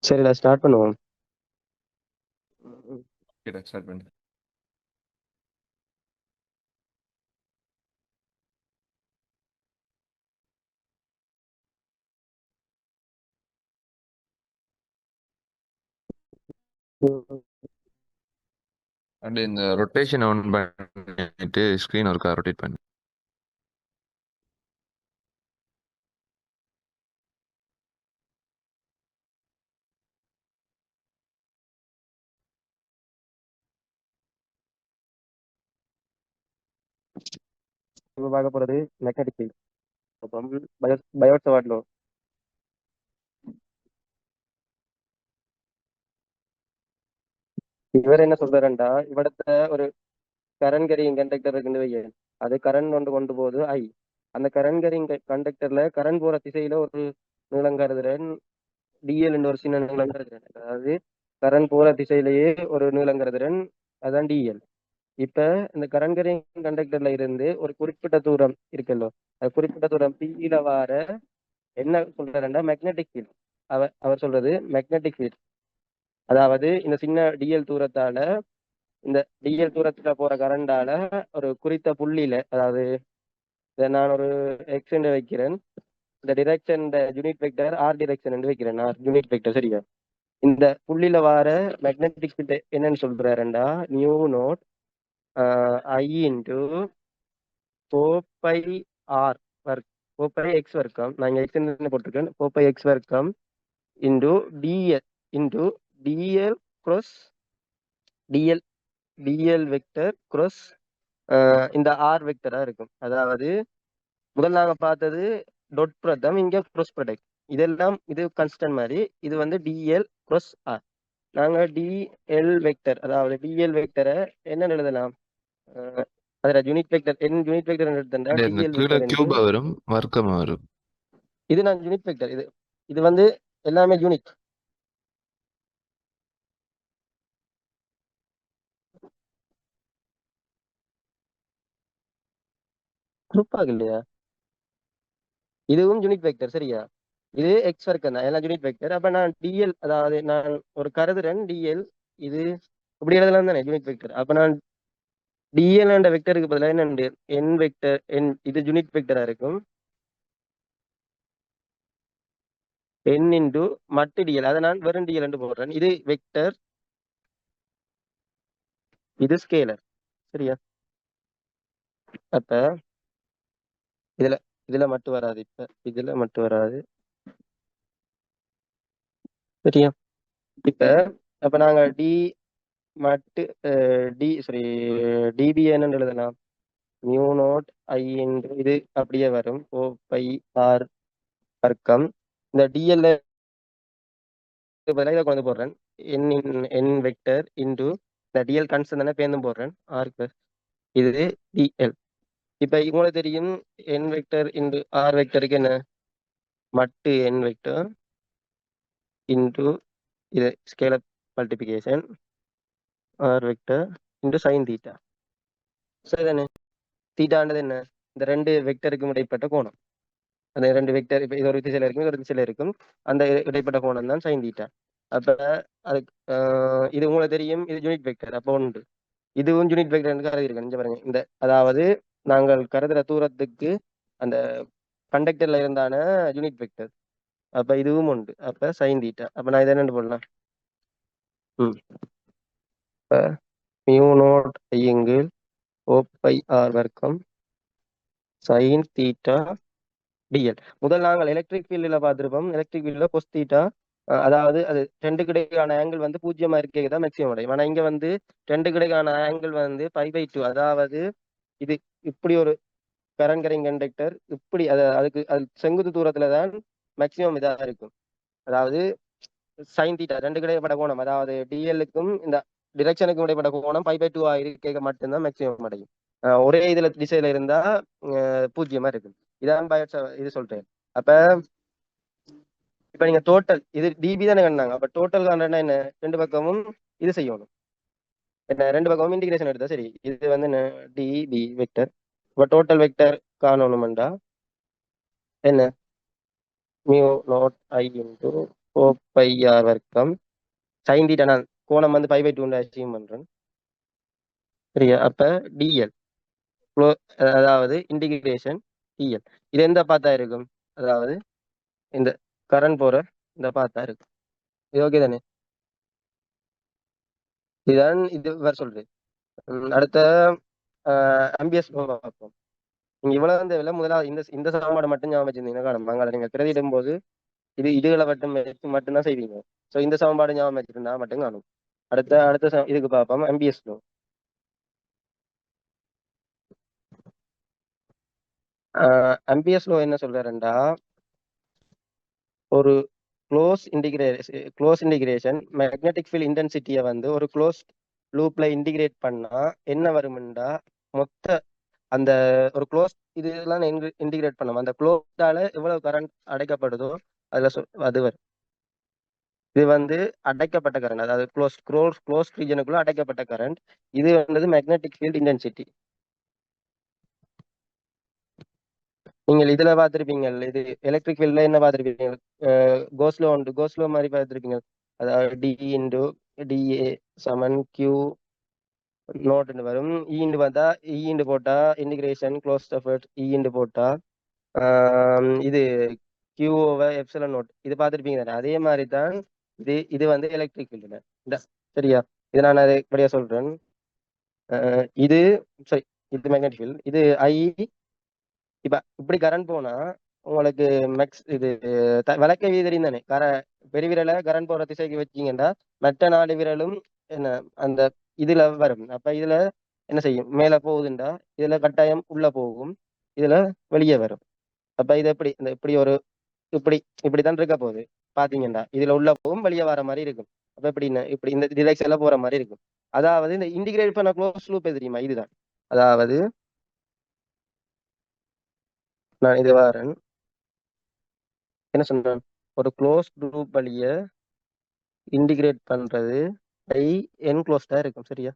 சரிடா, ஸ்டார்ட் பண்ணுவோம். ம். ஓகேடா, ஸ்டார்ட் பண்ணு. ம். அப்படியே இந்த ரொட்டேஷன் ஆன் பண்ணிட்டு ஸ்க்ரீன் ஒருக்கா ரொட்டேட் பண்ணு. நம்ம பார்க்க போறது மெக்கானிக் ஃபீல்ட். അപ്പം ബയോട്ട് സവാർഡ് ലോ. இவர் என்ன சொல்றாருண்டா, இവിടത്തെ ஒரு கரண்ட் கேரியிங் கண்டக்டர் இருக்குன்னு வையேன். அது கரண்ட் கொண்டு போகுது ஐ. அந்த கரண்ட் கேரிங் கண்டக்டர்ல கரண்ட் போற திசையில ஒரு நீளம் கருதுறேன் டிஎல் ஒரு சின்ன நீளம் கருதுறேன். அதாவது கரண்ட் போற திசையிலேயே ஒரு நீளம் கருதுறேன், அதான் டிஎல். இப்ப இந்த கரண்ட் கேரிங் கண்டக்டர்ல இருந்து ஒரு குறிப்பிட்ட தூரம் இருக்குல்லோ, அது குறிப்பிட்ட தூரம் பியில வார என்ன சொல்றாருன்னா மேக்னெட்டிக் ஃபீல்ட். அவர் சொல்றது மேக்னெட்டிக் ஃபீல்ட். அதாவது இந்த சின்ன டிஎல் தூரத்தால, இந்த டிஎல் தூரத்துல போற கரண்டால ஒரு குறித்த புள்ளியில, அதாவது இதை நான் ஒரு எக்ஸ் என்று வைக்கிறேன். இந்த டிரெக்ஷன், இந்த யூனிட் வெக்டர் ஆர் டிரெக்ஷன் என்று வைக்கிறேன். ஆர் யூனிட் வெக்டர், சரியா? இந்த புள்ளியில வார மேக்னெட்டிக் ஃபீல்ட் என்னன்னு சொல்றாருண்டா, mu naught I into 4πr வர்க், 4πx வர்க்கம். நான் இங்க எக்ஸ் என்ன போட்டிருக்கேன், 4πx வர்க்கம் into TL into dl cross dl dl vector cross இந்த ஆர் வெக்டரா இருக்கும். அதாவது முதல்ல நாங்க பார்த்தது டொட் ப்ரதம், இங்க cross ப்ராடக்ட். இதெல்லாம் இது கன்ஸ்டன்ட் மாதிரி. இது வந்து டிஎல் cross ஆர். நாங்க டிஎல் வெக்டர், அதாவது டிஎல் வெக்டரை என்ன எழுதலாம், அதில் யூனிட் வெக்டர் என் யூனிட் வெக்டர் எடுத்தா அப்படியே இந்த டிஎல் கீழே வெக்டர் என்று. கியூபா வரும், வர்க்கமா வரும். இது நான் யூனிட் வெக்டர். இது இது வந்து எல்லாமே யூனிட். குரூப்பாக இல்லையா? இதுவும் யூனிட் வெக்டர், சரியா? இது எக்ஸ் வர்க்கம் தான், எல்லாம் யூனிட் வெக்டர். அப்ப நான் டிஎல், அதாவது நான் ஒரு கருதுறேன் டிஎல், இது இப்படி எழுதலாம் தானே யூனிட் வெக்டர். அப்ப நான் டிஎல் என்ற வெக்டருக்கு பதிலாக என்ன, என் வெக்டர், என் இது யூனிட் வெக்டரா இருக்கும். என் இன்டு மட்டு டிஎல், அதை நான் வெறும் டிஎல் என்று போடுறேன். இது வெக்டர், இது ஸ்கேலர், சரியா? அப்ப இதுல இதுல மட்டும் வராது, இப்ப இதுல மட்டும் வராது, சரியா? இப்ப அப்ப நாங்க டி மட்டு டி சாரி டிபி என்னன்னு எழுதலாம், மியூ நாட் ஐ இன்டு இது அப்படியே வரும் 4πr வர்க்கம். இந்த டிஎல் பதிலாக இதை கொண்டு போடுறேன், என் வெக்டர் இன்டு இந்த டிஎல் கான்ஸ்டன்ட் தானே பேர்ந்து போடுறேன் ஆர் பிளஸ் இது டிஎல். இப்ப உங்களுக்கு தெரியும் என் வெக்டர் இன்டு ஆர் வெக்டருக்கு என்ன, மட்டு என் வெக்டர் இன்டு இது scalar multiplication r vector into sine theta, சரிதானே? தீட்டான்றது என்ன, இந்த ரெண்டு வெக்டருக்கும் இடைப்பட்ட கோணம். அந்த ரெண்டு வெக்டர், இப்ப இது ஒரு திசையில இருக்கும், இது ஒரு திசையில இருக்கும், அந்த இடைப்பட்ட கோணம் தான் சைன் தீட்டா. அப்ப அதுக்கு இது உங்களுக்கு தெரியும், இது யூனிட் வெக்டர். அப்போ உண்டு, இதுவும் யூனிட் வெக்டர் கருதி இருக்கு. இங்க பாருங்க, இந்த அதாவது நாங்கள் கருதுற தூரத்துக்கு அந்த கண்டக்டர்ல இருந்தான யூனிட் வெக்டர். அப்ப இதுவும் உண்டு. அப்ப சைன் தீட்டா. அப்ப நான் இதை என்ன போடலாம், ம் இப்ப மியூ நாட் ஐங்கிள் 4πr வர்க்கம் சைன் தீட்டா டிஎல். முதல் நாங்கள் எலக்ட்ரிக் ஃபீல்டில் பார்த்துருப்போம். எலக்ட்ரிக் ஃபீல்டில் கொஸ் தீட்டா, அதாவது அது ரெண்டு கிடைக்கான ஆங்கிள் வந்து 0 இருக்கே தான் மேக்ஸிமம் அடையும். ஆனால் இங்க வந்து ரெண்டு கிடைக்கான ஆங்கிள் வந்து π/2. அதாவது இது இப்படி ஒரு கரண்ட் கேரிங் கண்டக்டர் இப்படி அதுக்கு அது செங்குத்து தூரத்துல தான் மேக்ஸிமம் இதாக இருக்கும். அதாவது சைன் தீட்டா ரெண்டு கிடைப்பட்ட கோணம், அதாவது டிஎல்லுக்கும் இந்த டிரெக்ஷனுக்கும் இடைப்பட்ட கோணம் π/2 இருக்க மட்டும்தான் மேக்ஸிமம் அடையும். ஒரே இதுல திசையில இருந்தா 0 இருக்கு. இதான் இது சொல்றேன். அப்ப இப்ப நீங்க டோட்டல் இது டிபி தானே கண்டாங்க. அப்ப டோட்டல் காண்றேன்னா என்ன, ரெண்டு பக்கமும் இது செய்யணும். என்ன, ரெண்டு பக்கமும் இன்டிகிரேஷன் எடுத்தா சரி. இது வந்து என்ன, டிபி வெக்டர். இப்ப டோட்டல் வெக்டர் காணணும்டா என்ன, mu naught I into four pi R வர்க்கம் சைன் தீட்டா நான் கோணம் வந்து 5/2 அச்சீவ் பண்றேன். சரியா? அப்ப டிஎல் அதாவது இன்டிகிரேஷன் டிஎல் இது எந்த பார்த்தா இருக்கும்? அதாவது இந்த கரண்ட் போற இந்த பார்த்தா இருக்கும். இது ஓகே தானே? இதுதான் இது வேற சொல்றது. அடுத்த அம்பியஸ் பார்ப்போம். நீங்க இவ்வளவு தேவையில்ல. முதலாவது இந்த இந்த சமன்பாடு மட்டும் ஞாபகம் வச்சிருந்தீங்கன்னா காணும். அங்கே நீங்க பிரதியிடும் போது இதுகளை மட்டும் வச்சு மட்டும்தான் செய்வீங்க. ஸோ இந்த சமன்பாடு ஞாபகம் வச்சிருந்தா மட்டும் காணும். அடுத்த அடுத்த இதுக்கு பார்ப்போம் அம்பியஸ் லோ. அம்பியஸ் லோ என்ன சொல்றாருண்டா, ஒரு க்ளோஸ் இன்டிகிரேஷன் மேக்னெட்டிக் ஃபீல்ட் இன்டென்சிட்டியை வந்து ஒரு க்ளோஸ் லூப்ல இன்டிகிரேட் பண்ணா என்ன வரும்டா, மொத்த அந்த ஒரு க்ளோஸ் இதெல்லாம் இன்டிகிரேட் பண்ணும் அந்த க்ளோஸால எவ்வளவு கரண்ட் அடைக்கப்படுதோ அதுல அது வரும். இது வந்து அடைக்கப்பட்ட கரண்ட், அதாவது க்ளோஸ் ரீஜனுக்குள்ள அடைக்கப்பட்ட கரண்ட். இது வந்து மேக்னெட்டிக் ஃபீல்ட் இன்டென்சிட்டி. நீங்கள் இதுல பார்த்திருப்பீங்க, இது எலக்ட்ரிக் ஃபீல்ட்ல என்ன பார்த்திருப்பீங்க, கோஸ்லோ மாதிரி பார்த்திருப்பீங்க. அதாவது டி இன்டு டிஏ சமன் கியூ நோட்னு வரும். ஈண்டு பார்த்தா ஈண்டு போட்டா இன்டிகிரேஷன் க்ளோஸ் எஃபர்ட் ஈண்டு போட்டா இது கியூ ஓவர் எப்சிலன் நோட். இது பார்த்திருப்பீங்க தானே? அதே மாதிரி தான் இது இது வந்து எலக்ட்ரிக் ஃபீல்டுல. சரியா? இது நான் அதை இப்படியா சொல்றேன். இது சரி, இது மேக்னெட்டிக் ஃபீல்ட். இது ஐ. இப்ப இப்படி கரண்ட் போனா உங்களுக்கு மேக்ஸ் இது விளக்க வீதி தெரியும் தானே? பெருவிரலை கரண்ட் போற திசைக்கு வச்சீங்கன்னா மற்ற 4 விரலும் என்ன அந்த இதுல வரும். அப்ப இதுல என்ன செய்யும்? மேல போகுதுண்டா இதுல கட்டாயம் உள்ள போகும், இதுல வெளியே வரும். அப்ப இது எப்படி இந்த இப்படி ஒரு இப்படி இப்படித்தான் இருக்க போகுது. பாத்தீங்கன்னா இதுல உள்ள போகும் வெளியே வர மாதிரி இருக்கும். அப்ப எப்படின்னு இப்படி இந்த டிரெக்ஷன்ல போற மாதிரி இருக்கும். அதாவது இந்த இன்டிகிரேட் பண்ண க்ளோஸ் லூப் தெரியுமா? இதுதான். அதாவது நான் இது வரேன் என்ன சொல்றேன், ஒரு க்ளோஸ் குரூப் வழிய இன்டிகிரேட் பண்றது பை என்க்ளோஸ்டா இருக்கும். சரியா?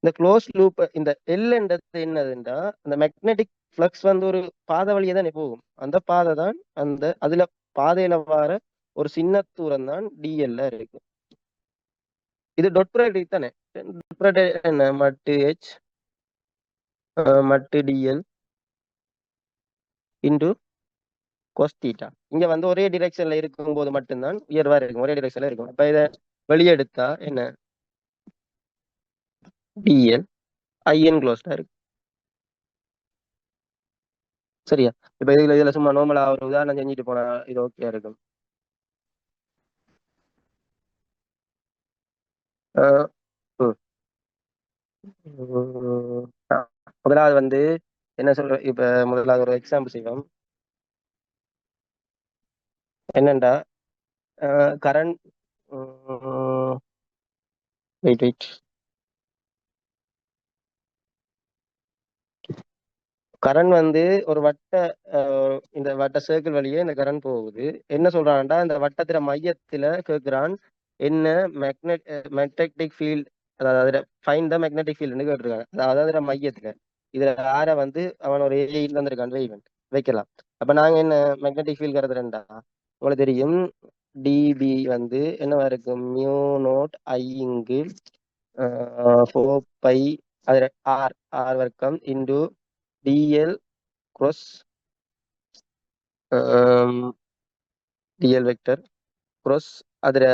இந்த க்ளோஸ் லூப் இந்த எல்ன்றது என்னதுன்னா, அந்த மேக்னெட்டிக் ஃப்ளக்ஸ் வந்து ஒரு பாதை வழியே தானே போகும். அந்த பாதை தான் அந்த அதுல பாதையில வர ஒரு சின்ன தூரம் தான் டிஎல்ல இருக்கு. இது டொட் ப்ராடக்ட் தானே? டொட் ப்ராடக்ட் என்ன? மட்டு ஹெச் மட்டு டிஎல் இன்டு கோஸ் தீட்டா. இங்க வந்து ஒரே டிரெக்ஷன்ல இருக்கும் போது மட்டும்தான் உயர்வா இருக்கும், ஒரே டிரெக்ஷன்ல இருக்கும். அப்ப இதை வெளியே எடுத்தா என்ன? டிஎல் ஐஎன் க்ளோஸ்டா இருக்கு. சரியா? இப்ப இதுல சும்மா நார்மலா ஒரு உதாரணம் செஞ்சுட்டு போனா இது ஓகே இருக்கும். ஆஹ் உம் உம் முதலாவது வந்து என்ன சொல்ற, இப்ப முதலாவது ஒரு எக்ஸாம்பிள் செய்வோம். என்னண்டா கரண்ட் வெயிட் வெயிட் கரண்ட் வந்து ஒரு இந்த வட்ட சர்க்கிள் வழியே இந்த கரண்ட் போகுது. என்ன சொல்றான்டா, இந்த வட்டத்துல மையத்துல கேட்கிறான் என்ன மேக்னெட்டிக் ஃபீல்ட், அதாவது ஃபைன் த மேக்னெட்டிக் ஃபீல்ட்னு கேட்டிருக்காங்க. அதாவது அதுல மையத்துல இதுல யார வந்து அவன் ஒரு ஏஜ் தந்திருக்கான் வைக்கலாம். அப்ப நாங்க என்ன மேக்னெட்டிக் ஃபீல்ட் கருதுறேன்டா, உங்களுக்கு தெரியும் டிபி வந்து என்னவா இருக்கும்? மியூ நோட் ஐ இங்கு 4 பை அது ஆர் ஆர் வர்க்கம் into dl cross dl vector cross அதுல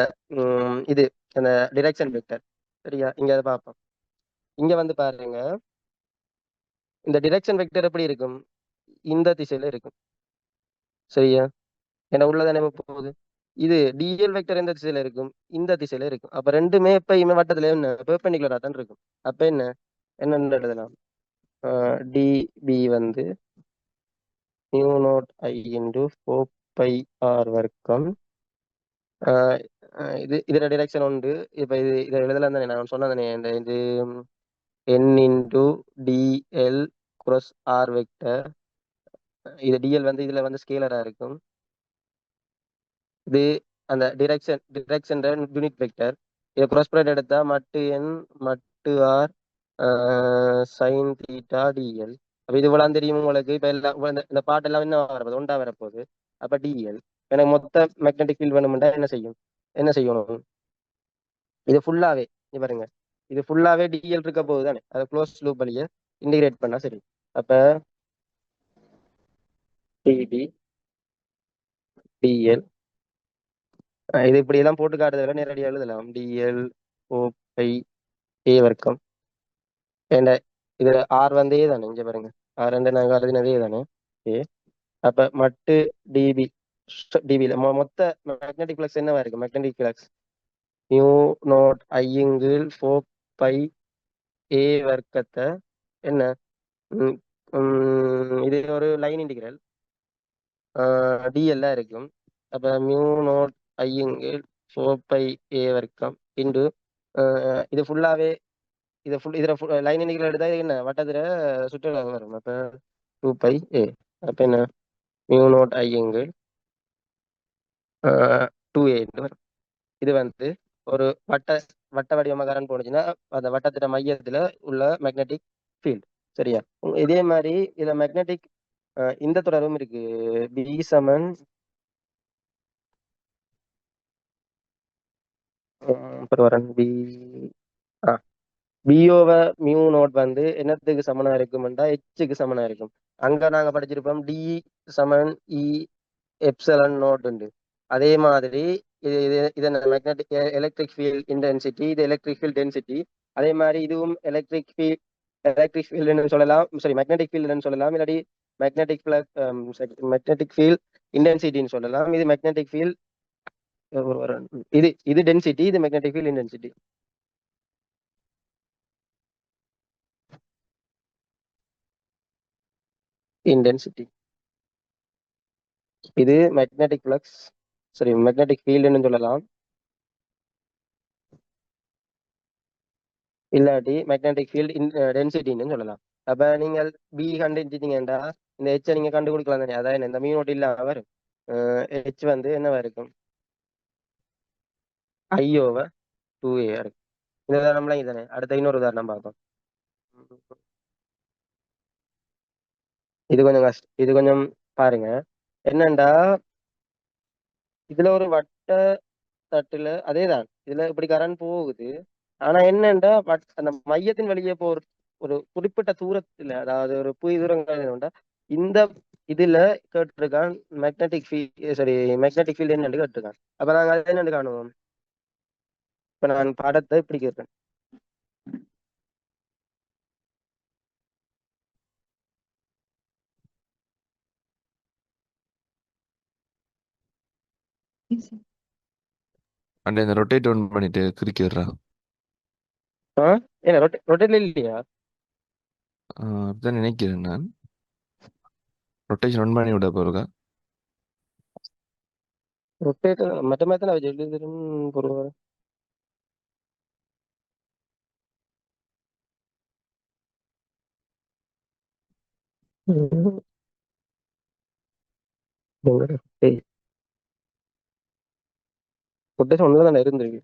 இது அந்த டிரெக்ஷன் வெக்டர். சரியா? இங்க அதை பார்ப்போம். இங்க வந்து பாருங்க, இந்த டிரெக்ஷன் வெக்டர் எப்படி இருக்கும்? இந்த திசையில இருக்கும். சரியா? ஏன்னா உள்ளதானே போகுது. இது டிஎல் வெக்டர் எந்த திசையில இருக்கும்? இந்த திசையில இருக்கும். அப்ப ரெண்டுமே எப்பயுமே வட்டத்துல என்ன பெர்பெண்டிகுலரா தான் இருக்கும். அப்ப என்ன என்ன எழுதலாம்? டிபி வந்து mu naught I into 4 πr வர்க்கம். இதுல டிரெக்ஷன் உண்டு. இப்ப இதை எழுதலாம் தானே? நான் சொன்னதானே இந்த இது n into dl cross r vector. இது டிஎல் வந்து இதுல வந்து ஸ்கேலரா இருக்கும். இது அந்த டிரெக்ஷன் யூனிட் வெக்டர். இதை cross ப்ராடக்ட் எடுத்தா மட்டு n மட்டு ஆர் சைன் தீட்டா டிஎல். அப்ப இது இவ்வளவு தெரியும் உங்களுக்கு. இப்ப எல்லாம் இந்த பாட்டு எல்லாம் என்ன வரப்போகுது? ஒண்டா வரப்போகுது. அப்ப டிஎல் எனக்கு மொத்த மேக்னெட்டிக் ஃபீல்ட் வேணும்னா என்ன செய்யணும்? இது ஃபுல்லாவே இங்க பாருங்க, இது ஃபுல்லாவே டிஎல் இருக்க போகுது தானே, அதை க்ளோஸ் லூப் வழிய இன்டிகிரேட் பண்ணா சரி. அப்ப டிடி டிஎல், இது இப்படி எல்லாம் போட்டு காட்டுறதுல நேரடியாக எழுதலாம். டிஎல் ஓ பை ஏ வர்க்கம். ஏண்ட இது ஆர் வந்து ஏ தானே, இங்க பாருங்க ஆர் ரெண்டு நாங்கள் எழுதினதே தானே ஏ. அப்ப மட்டு டிபி டிபியில் மொத்த மேக்னெட்டிக் ஃப்ளக்ஸ் என்னவா இருக்கு? மேக்னெட்டிக் ஃப்ளக்ஸ் நியூ நோட் ஐயுங்கில் 4 பை ஏ வர்க்கத்தை என்ன, ம், இது ஒரு லைன் இன்டிகிரல் டிஎல்ல இருக்கும். அப்ப மியூ நோட் ஐயுங்கில் 4 பை ஏ வர்க்கம் இன்டு இது ஃபுல்லாவே, இது ஃபுல் இதுல லைன் இன்டிகிரல் எடுத்தா இது என்ன வட்டத்துல சுற்றளவு வரும். அப்ப 2 π ஏ. அப்ப என்ன மியூ நோட் ஐயுங்கில் 2a வரும். இது வந்து ஒரு வட்ட வடிவமாக போனுச்சுன்னா அந்த வட்டத்திட்ட மையத்துல உள்ள மேக்னெட்டிக் ஃபீல்ட். சரியா? இதே மாதிரி இதுல மேக்னெட்டிக் இந்த தொடரும் இருக்கு. பி சமன் வரேன் பி பிஓவ மியூ நோட் வந்து என்னத்துக்கு சமனா இருக்கும்டா ஹெச்சுக்கு சமனா இருக்கும். அங்க நாங்க படிச்சிருப்போம் டி சமன் இ எப்சலன் நோட் உண்டு. அதே மாதிரி இது இது இது மேக்னெட்டிக் எலக்ட்ரிக் ஃபீல்ட் இன்டென்சிட்டி, இது எலக்ட்ரிக் ஃபீல்ட் டென்சிட்டி. அதே மாதிரி இதுவும் எலக்ட்ரிக் ஃபீல்டுன்னு சொல்லலாம், சாரி மேக்னெட்டிக் ஃபீல்டுன்னு சொல்லலாம், இல்லாட்டி மேக்னெட்டிக் மேக்னெட்டிக் ஃபீல்ட் இன்டென்சிட்டின்னு சொல்லலாம். இது மேக்னெட்டிக் ஃபீல்ட், இது இது டென்சிட்டி, இது மேக்னெட்டிக் ஃபீல்ட் இன்டென்சிட்டி. இன்டென்சிட்டி இது மேக்னெட்டிக் ஃப்ளக்ஸ், சரி மேக்னெட்டிக் ஃபீல்டுன்னு சொல்லலாம், இல்லாட்டி மேக்னெட்டிக் ஃபீல்ட் டென்சிட்டின்னு சொல்லலாம். அப்ப நீங்கள் பி கண்டுட்டீங்கன்னா இந்த ஹெச்சை நீங்க கண்டுபிடிக்கலாம் தானே. அதான் இந்த மீனோட் இல்லாம வரும். ஹெச் வந்து என்னவா இருக்கும்? ஐயோவ 2a இருக்கும். இந்த உதாரணம்லாம் இதுதானே. அடுத்த இன்னொரு உதாரணம் பார்ப்போம். இது கொஞ்சம் கஷ்டம், இது கொஞ்சம் பாருங்க. என்னண்டா இதுல ஒரு வட்ட தட்டுல அதேதான் இதுல இப்படி கரண்ட் போகுது. ஆனா என்னண்டா அந்த மையத்தின் வழியே போற ஒரு குறிப்பிட்ட தூரத்துல, அதாவது ஒரு புவி தூரம் இந்த இதுல கேட்டிருக்கான் மேக்னெட்டிக் ஃபீல்ட், சரி மேக்னெட்டிக் ஃபீல்டு என்னன்னு கேட்டிருக்கான். அப்ப நாங்க அதை என்னன்னு காணுவோம்? இப்ப நான் படத்தை இப்படி கேட்பேன். அண்ட் இந்த ரொட்டேட் ஒன் பண்ணிட்டு கிரிக்கிறா. ஏன்னா ரொட்டேட்ல இல்லையா? அப்படிதான் நினைக்கிறேன் நான். ரொட்டேஷன் ஒன் பண்ணி விட போறதா? ரொட்டேட் மற்ற மாதிரி நான் எழுதுறேன் பொருள். ரொட்டேஷன் ஒண்ணுல தானே இருந்திருக்கு.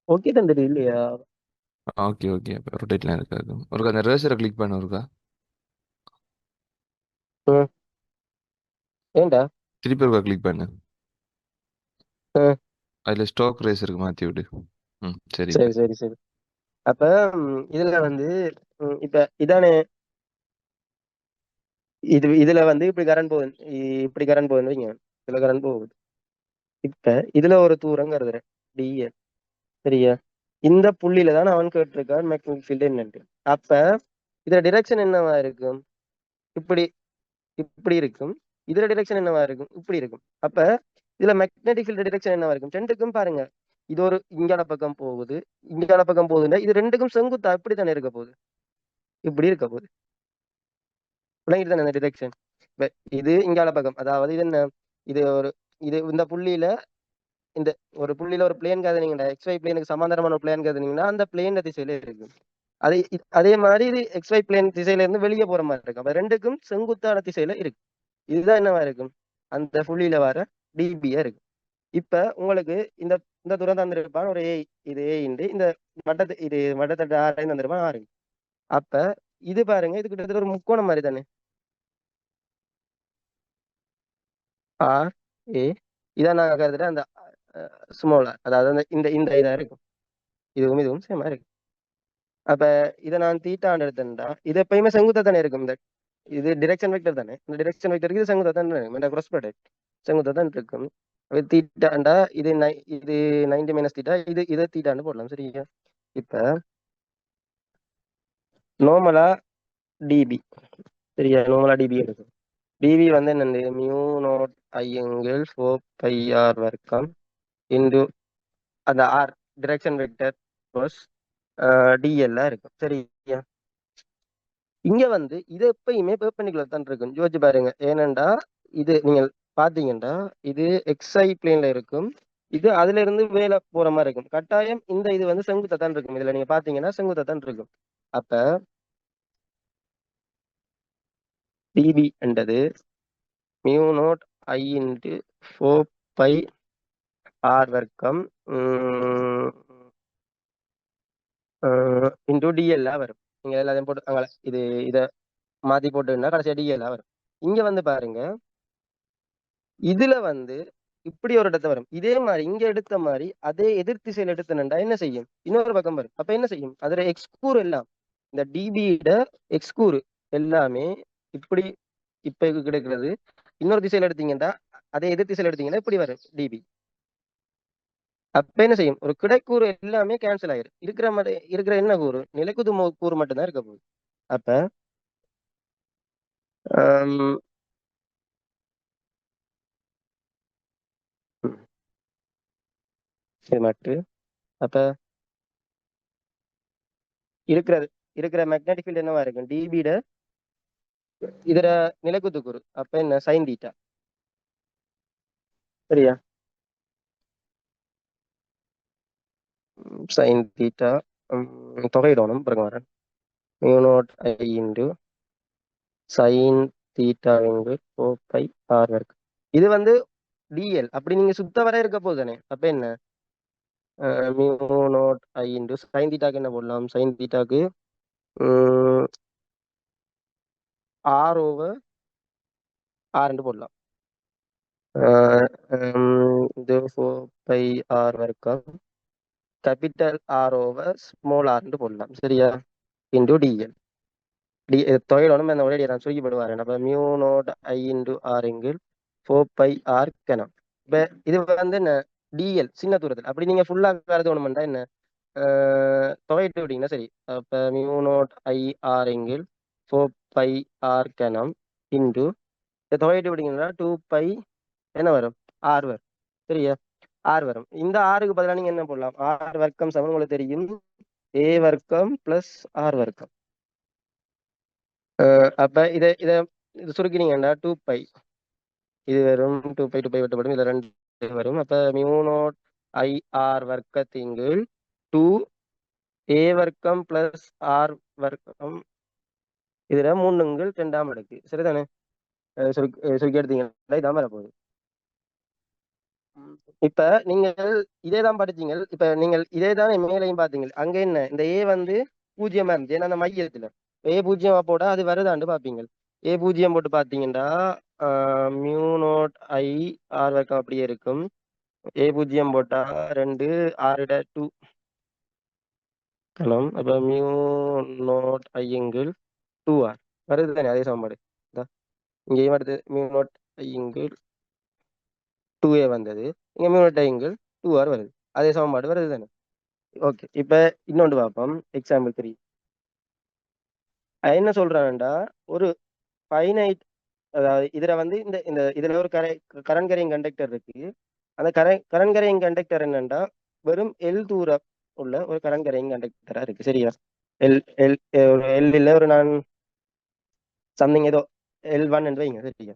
ஓகே தான் தெரியும் இல்லையா? ஓகே ஓகே, அப்போ ரொட்டேட்லாம் இருக்காது. ஒருக்கா அந்த ரேசரை கிளிக் பண்ண ஒருக்கா. ம், ஏன்டா? திருப்பி ஒருக்கா கிளிக் பண்ணு. ம், அதில் ஸ்டோக் ரேசருக்கு மாற்றி விடு. ம் சரி. இப்போ சரி சரி சரி. அப்ப இதுல வந்து இப்ப இதானே, இதுல வந்து இப்படி கரண்ட் போகுது, இப்படி கரண்ட் போகுதுன்னு வைங்க. இதுல கரண்ட் போகுது. இப்ப இதுல ஒரு தூரம் கருதுறேன் டிஎல். சரியா? இந்த புள்ளியில தான் அவன் கேட்டிருக்கான் மேக்னெட்டிக் ஃபீல்டு என்னன்ட்டு. அப்ப இதுல டிரெக்ஷன் என்னவா இருக்கும்? இப்படி இப்படி இருக்கும். இதுல டிரெக்ஷன் என்னவா இருக்கும்? இப்படி இருக்கும். அப்ப இதுல மேக்னெட்டிக் ஃபீல்டு டிரெக்ஷன் என்னவா இருக்கும்? ரெண்டுக்கும் பாருங்க, இது ஒரு இங்கால பக்கம் போகுது, இங்கால பக்கம் போகுதுன்னா இது ரெண்டுக்கும் செங்குத்தா இப்படி தானே இருக்க போகுது, இப்படி இருக்க போகுது. விளங்கிட்டு தானே இந்த டிரெக்ஷன்? இது இங்கால பக்கம், அதாவது இது என்ன, இது ஒரு இது இந்த புள்ளியில, இந்த ஒரு புள்ளியில ஒரு பிளேன் கருதுனீங்கன்னா XY பிளேனுக்கு சமாந்தரமான ஒரு பிளேன் கருதுனீங்கன்னா அந்த பிளேன் திசையில இருக்கு. அதே மாதிரி இது XY பிளேன் திசையில இருந்து வெளியே போற மாதிரி இருக்கு. அப்ப ரெண்டுக்கும் செங்குத்தான திசையில இருக்கு. இதுதான் என்னவா இருக்கும்? அந்த புள்ளியில வர டிபியா இருக்கு. இப்ப உங்களுக்கு இந்த இந்த தூரம் தந்திருப்பான் ஒரு ஏ. இது ஏ இன்டு இந்த இது வட்டத்தட்டு ஆறு தந்திருப்பான் ஆறு. அப்ப இது பாருங்க, இது கிட்டத்தட்ட ஒரு முக்கோணம் மாதிரி தானே. ஆர் ஏ இதான் நான் கருதுற அந்த ஸ்மால் அதாவது அந்த இந்த இந்த இதா இருக்கும். இதுவும் சேமா இருக்கு. அப்ப இதை நான் தீட்டான்னு எடுத்தேன்டா இது எப்பயுமே செங்குத்தா தானே இருக்கும். இந்த இது டிரெக்ஷன் வெக்டர் தானே. இந்த டிரெக்ஷன் வெக்டருக்கு இது செங்குத்தா தானே இருக்கும். இந்த cross product செங்குத்தா தான் இருக்கும். அப்ப தீட்டாண்டா இது 90 மைனஸ் தீட்டா இதை தீட்டான்னு போடலாம். சரியா? இப்ப நார்மலா டிபி, சரியா? நார்மலா டிபி எடுக்கும். டிபி வந்து என்னது மியூ நாட் ஐஎங்கிள் 4 πr வர்க்கம் இன்டு அந்த ஆர் டிரெக்ஷன் வெக்டர் ப்ளஸ் டிஎல்ல இருக்கும். சரியா? இங்க வந்து இது எப்பயுமே பெர்பெண்டிகுலர் தான் இருக்கும். யோசிச்சு பாருங்க. ஏனண்டா இது நீங்கள் பாத்தீங்கன்னா இது எக்ஸ்ஐ பிளேன்ல இருக்கும். இது அதுல இருந்து மேல போற மாதிரி இருக்கும். கட்டாயம் இந்த இது வந்து செங்குத்தா தான் இருக்கும். இதுல நீங்க பாத்தீங்கன்னா செங்குத்தா தான் இருக்கும். அப்ப டிபி என்றது மியூ நாட் ஐ இன்ட்டு 4 πr வர்க்கம் இன்டூ டிஎல்ல வரும். நீங்க எல்லாத்தையும் போட்டு அங்கே இதை மாத்தி போட்டுன்னா கடைசியா டிஎல்ல வரும். இங்க வந்து பாருங்க, இதுல வந்து இப்படி ஒரு இடத்த வரும். இதே மாதிரி இங்க எடுத்த மாதிரி அதே எதிர் திசையில எடுத்தனண்டா என்ன செய்யும்? இன்னொரு பக்கம் வரும். அப்ப என்ன செய்யும்? அதுல எக்ஸ்கூர் எல்லாம் இந்த டிபியிட எக்ஸ்கூர் எல்லாமே இப்படி இப்ப கிடைக்கிறது. இன்னொரு திசையில எடுத்தீங்கன்னா அதே எதிர் திசையில எடுத்தீங்கன்னா இப்படி வரும் டிபி. அப்ப என்ன செய்யும்? ஒரு கிடைக்கூறு எல்லாமே கேன்சல் ஆயிரும். இருக்கிற என்ன கூறு? நிலைக்குது கூறு மட்டும்தான் இருக்க போகுது. அப்ப ஆம், இது மட்டும் அப்ப இருக்கிறது இருக்கிற மேக்னெட்டிக் ஃபீல்டு என்னவா இருக்கும்? டிபியிட இதுல நிலைக்குத்து கூறு. அப்ப என்ன? Sine theta. சரியா? சைன் தீட்டா தொகையிடணும். பிறகு வரேன். Mu naught I into sine theta into 4 πr இருக்கு. இது வந்து டிஎல். அப்படி நீங்க சுத்த வர இருக்க போதுதானே. அப்ப என்ன? Mu naught I into sine தீட்டாக்கு என்ன போடலாம்? சைன் தீட்டாக்கு ஆர் ஓவர் ஆர் போடலாம். இது 4 πr வர்க்கம் கேபிட்டல் ஆர் ஓவர் ஸ்மால் ஆர்ன்னு போடலாம். சரியா? இன்டு டிஎல் தொகையிடணும். அந்த ஒரே நான் சுருக்கிப்படுவாரு. அப்ப mu naught I into R எங்கில் 4 πr கணம். இப்ப இது வந்து என்ன? டிஎல் சின்ன தூரத்தில். அப்படி நீங்க ஃபுல்லா கருதணும்டா என்ன? தொகையிட்டு விட்டீங்கன்னா சரி. அப்ப மியூ நாட் ஐ ஆர் எங்கில் 4 πr கணம் இன்டு தொகையிட்டு விட்டீங்கன்னா 2 π என்ன வரும்? ஆர் வரும். சரியா? ஆர் வரும். இந்த ஆறுக்கு பதிலாக நீங்க என்ன போடலாம்? ஆர் வர்க்கம் சமன் உங்களுக்கு தெரியும் ஏ வர்க்கம் பிளஸ் ஆர் வர்க்கம். அப்ப இதை இதை இது சுருக்கினீங்கன்னா 2 π இது வரும். 2 π வெட்டப்படும். இதுல 2 வரும். அப்ப மியூ நாட் ஐ ஆர் வர்க்கத்திங்கள் 2 ஏ வர்க்கம் பிளஸ் ஆர் வர்க்கம் இதுல 3 2ஆம் அடுக்கு. சரிதானே? சுருக்கி எடுத்தீங்கன்னா இதான் வரப்போகுது. இப்ப நீங்கள் இதேதான் படிச்சீங்க. இப்ப நீங்கள் இதேதான் மேலையும் பாத்தீங்க. அங்க என்ன? இந்த ஏ வந்து 0 இருந்துச்சு. ஏன்னா அந்த மையத்துல ஏ 0 போட்டா அது வருதாண்டு பாப்பீங்க. ஏ 0 போட்டு பாத்தீங்கன்னா மியூ நாட் ஐ ஆர் வர்க்கம் அப்படியே இருக்கும். ஏ 0 போட்டா 2 ஆறு 2 கணம். அப்ப மியூ நாட் ஐங்கிள் 2r வருது தானே? அதே சமன்பாடு இங்கேயும் அடுத்து மியூ நாட் ஐங்கிள் 2a வந்தது. இங்க மியூ நாட் ஐங்கிள் 2r வருது. அதே சமன்பாடு வருது தானே? ஓகே. இப்ப இன்னொன்று பார்ப்போம். எக்ஸாம்பிள் 3 என்ன சொல்றான்டா, ஒரு ஃபைனைட் அதாவது இதுல வந்து இந்த இந்த இதுல ஒரு கரண்ட் கேரியிங் கண்டக்டர் இருக்கு. அந்த கரண்ட் கேரியிங் கண்டக்டர் என்னன்னா வெறும் எல் தூரம் உள்ள ஒரு கரண்ட் கேரியிங் கண்டக்டரா இருக்கு. சரியா? எல் எல் ஒரு எல் இல்ல ஒரு நான் சம்திங் ஏதோ L1 என்று வைங்க. சரியா?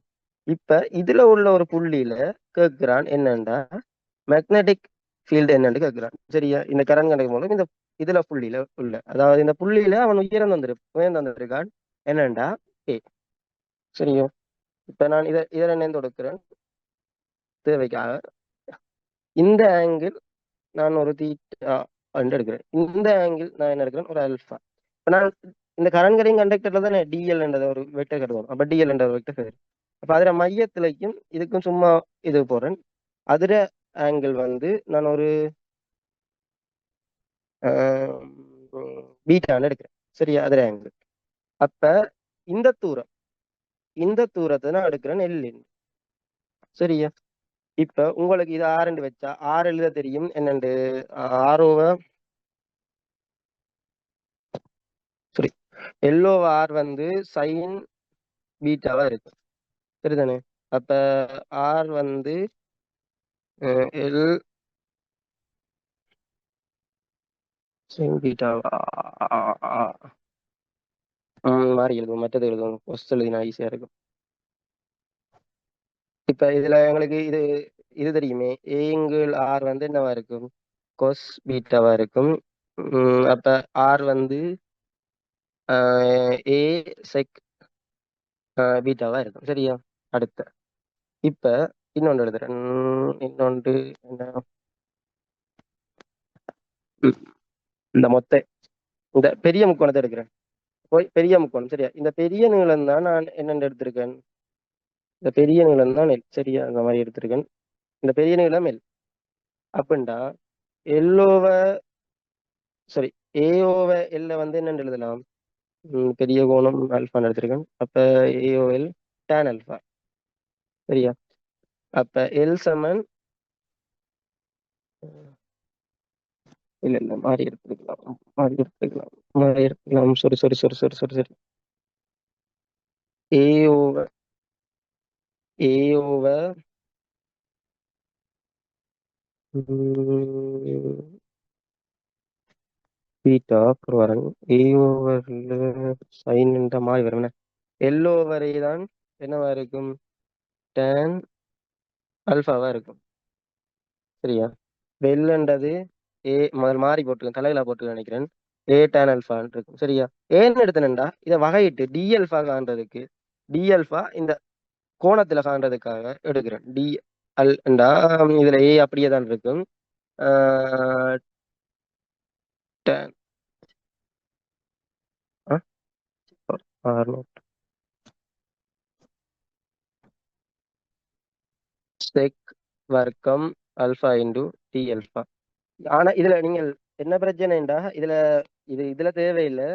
இப்ப இதுல உள்ள ஒரு புள்ளியில கேட்கிறான் என்னண்டா மேக்னெட்டிக் ஃபீல்டு என்னன்னு கேட்கிறான். சரியா? இந்த கரண்ட் கண்டக்டர் மூலம் இந்த இதுல புள்ளியில உள்ள அதாவது இந்த புள்ளியில அவன் உயர்ந்து வந்திருக்கான் என்னண்டா ஏ. சரியா? இப்ப நான் இதில் என்ன கொடுக்கிறேன் தேவைக்காக. இந்த ஆங்கிள் நான் ஒரு தீட்டா எடுக்கிறேன். இந்த ஆங்கிள் நான் என்ன எடுக்கிறேன்? ஒரு அல்ஃபா. இப்ப நான் இந்த கரண்ட் கண்டிங் கண்டக்டர்ல தான் டிஎல் என்றது ஒரு வெக்டர் கருதுவோம். அப்ப டிஎல் என்ற ஒரு வெக்டர் அப்ப அதுல மையத்திலையும் இதுக்கும் சும்மா இது போடுறேன். அதுல ஆங்கிள் வந்து நான் ஒரு பீட்டான்னு எடுக்கிறேன். சரியா? அதுல ஆங்கிள். அப்ப இந்த தூரம் இந்த தூரத்தை நான் எடுக்கிறேன் எல். சரியா? இப்ப உங்களுக்கு இது ஆறுண்டு வச்சா ஆறு எழுத தெரியும் என்னண்டு ஆரோவ சாரி எல்லோவ ஆர் வந்து சைன் பீட்டாவா இருக்கு. சரிதானே? அப்ப ஆர் வந்து எல் சைன் பீட்டாவா மாறி எழுதுவோம். மற்றது எழுதுவோம். கொஸ்ட் எழுதினா ஈஸியா இருக்கும். இப்ப இதுல எங்களுக்கு இது இது தெரியுமே ஏங்கிள் ஆர் வந்து என்னவா இருக்கும்? கொஸ் பீட்டாவா இருக்கும். அப்ப ஆர் வந்து ஏ செக் பீட்டாவா இருக்கும். சரியா? அடுத்த இப்ப இன்னொன்று எழுதுறேன். இன்னொன்று என்ன? ம், இந்த மொத்த இந்த பெரிய முக்கோணத்தை எடுக்கிறேன். பெரிய முக்கோணம். சரியா? இந்த பெரிய நீளம் தான் நான் என்னென்னு எடுத்திருக்கேன். இந்த பெரிய நீளம் தான் எல். சரியா? அந்த மாதிரி எடுத்திருக்கேன். இந்த பெரிய நீளம் எல். அப்படின்டா எல்லோவ சாரி ஏஓவ எல்ல வந்து என்னென்னு எழுதலாம்? பெரிய கோணம் ஆல்பான்னு எடுத்திருக்கேன். அப்ப ஏஓஎல் டேன் ஆல்பா. சரியா? அப்ப எல் சமன் இல்ல இல்ல மாறி எடுத்துக்கலாம். மாறி எடுத்துக்கலாம். மாறி எடுத்துக்கலாம். Sorry sorry sorry sorry sorry sorry ஏஓவ ஏஓவ பீட்டா வரேன். ஏ ஓவர்ல சைன் என்ற மாதிரி வரும். எல் ஓவரை தான் என்னவா இருக்கும்? டேன் அல்ஃபாவா இருக்கும். சரியா? வெல்லன்றது ஏ முதல் மாறி போட்டுருக்கேன். தலையில போட்டு நினைக்கிறேன். ஏ டேன் அல்ஃபான்னு இருக்கும். சரியா? ஏன்னு எடுத்தனேன்டா இதை வகையிட்டு டி அல்ஃபா காண்றதுக்கு டி அல்ஃபா இந்த கோணத்துல காண்றதுக்காக எடுக்கிறேன். டி அல்ண்டா இதுல ஏ அப்படியே தான் இருக்கும். tan செக் வர்க்கம் அல்ஃபா இன்டு டி அல்ஃபா. ஆனா இதுல நீங்கள் என்ன பிரச்சனைண்டா இதுல இதுல தேவையில்லை.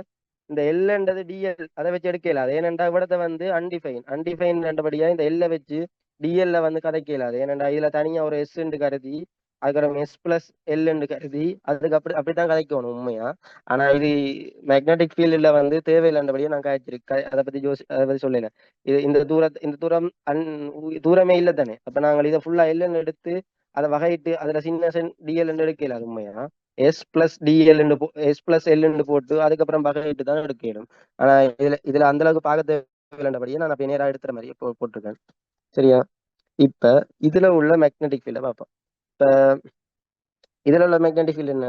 இந்த எல்ன்றது டிஎல் அதை வச்சு எடுக்கல. அது ஏனென்றா இவிடத்தை வந்து அன்டிஃபைன் என்றபடியா இந்த எல்லை வச்சு டிஎல்ல வந்து கதைக்கலாது. ஏனென்றா இதுல தனியா ஒரு எஸ் கருதி அதுக்கப்புறம் எஸ் பிளஸ் எல் கருதி அதுக்கு அப்படித்தான் கதைக்கணும் உண்மையா. ஆனா இது மேக்னெட்டிக் ஃபீல்டுல வந்து தேவையில்லைன்றபடியா நான் காய்ச்சிருக்கேன். அதை பத்தி சொல்லல. இந்த தூரம் தூரமே இல்லை தானே. அப்ப நாங்கள் இதை ஃபுல்லா எல்லுன்னு எடுத்து அதை வகையிட்டு அதுல சின்ன டிஎல் எடுக்கல உண்மையா. எஸ் பிளஸ் எல் போட்டு அதுக்கப்புறம் பகையிட்டு தான் எடுக்கணும். ஆனா இதுல அந்த அளவுக்கு பார்க்க தேவையில்லைன்றபடியே நான் அப்ப நேரா எடுத்துற மாதிரி போட்டிருக்கேன். சரியா? இப்ப இதுல உள்ள மேக்னெட்டிக் ஃபீல்ட பார்ப்போம். இப்ப இதுல உள்ள மேக்னெட்டிக் ஃபீல்டு என்ன?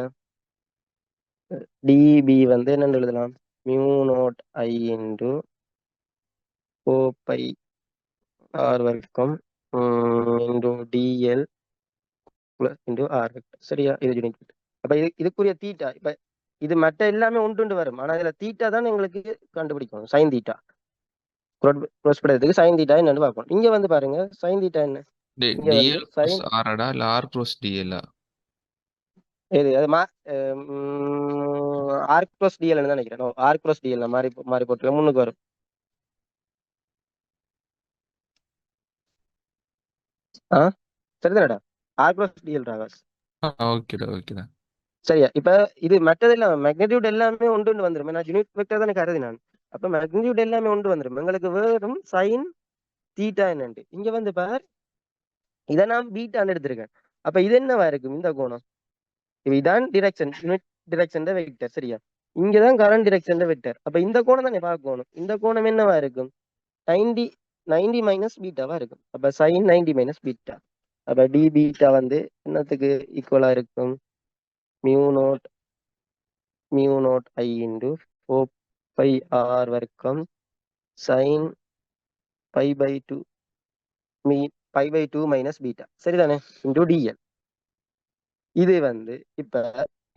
டிபி வந்து என்னன்னு எழுதலாம்? Mu naught I into 4 pi R வர்க்கம் into TL into R vector. சரியா? இது யூனிட் வெக்டர். அப்ப இதுக்குரிய தீட்டா இப்ப இது மற்ற எல்லாமே ஒன்று வரும். ஆனா இதுல தீட்டா தான் எங்களுக்கு கண்டுபிடிக்கணும். சைன் தீட்டா க்ளோஸ் பண்றதுக்கு சைன் தீட்டா என்னன்னு பார்க்கணும். இங்க வந்து பாருங்க சைன் தீட்டா என்ன? இங்க வந்து டிஎல் ப்ளஸ் சைன் ஆர்டா இல்லை ஆர் ப்ளஸ் டிஎல்லா? இது அது ஆர்க் ப்ளஸ் டிஎல் தான் நினைக்கிறேன். ஆர்க் ப்ளஸ் டிஎல் மாறி மாறி போட்டு முன்னுக்கு வரும். ஆ சரிதானடா? ஆர்க் ப்ளஸ் டிஎல் ராகாஸ். ஓகேடா ஓகேடா. சரியா? இப்ப இது மற்றது எல்லாம் மேக்னெட்டியூட் எல்லாமே ஒன்று வந்துடும். நான் யூனிட் வெக்டர் தானே கருதி நான். அப்ப மேக்னெட்டியூட் எல்லாமே ஒன்று வந்துடும். எங்களுக்கு வெறும் சைன் தீட்டா என்னண்டு இங்க வந்து பார். இதை நான் பீட்டான்னு எடுத்திருக்கேன். அப்ப இது என்னவா இருக்கும்? இந்த கோணம் இதான் டிரெக்ஷன் யூனிட் டிரெக்ஷன் வெக்டர். சரியா? இங்கதான் கரண்ட் டிரெக்ஷன் வெக்டர். அப்ப இந்த கோணம் தானே பார்க்கணும். இந்த கோணம் என்னவா இருக்கும்? 90 90 மைனஸ் பீட்டாவா இருக்கும். அப்ப சைன் 90 மைனஸ் பீட்டா. அப்ப டி பீட்டா வந்து என்னத்துக்கு ஈக்குவலா இருக்கும்? Mu naught I into 4 pi R வர்க்கம் sine pi pi 2 pi pi 2 minus beta. சரிதானே? Into DL. இது வந்து இப்ப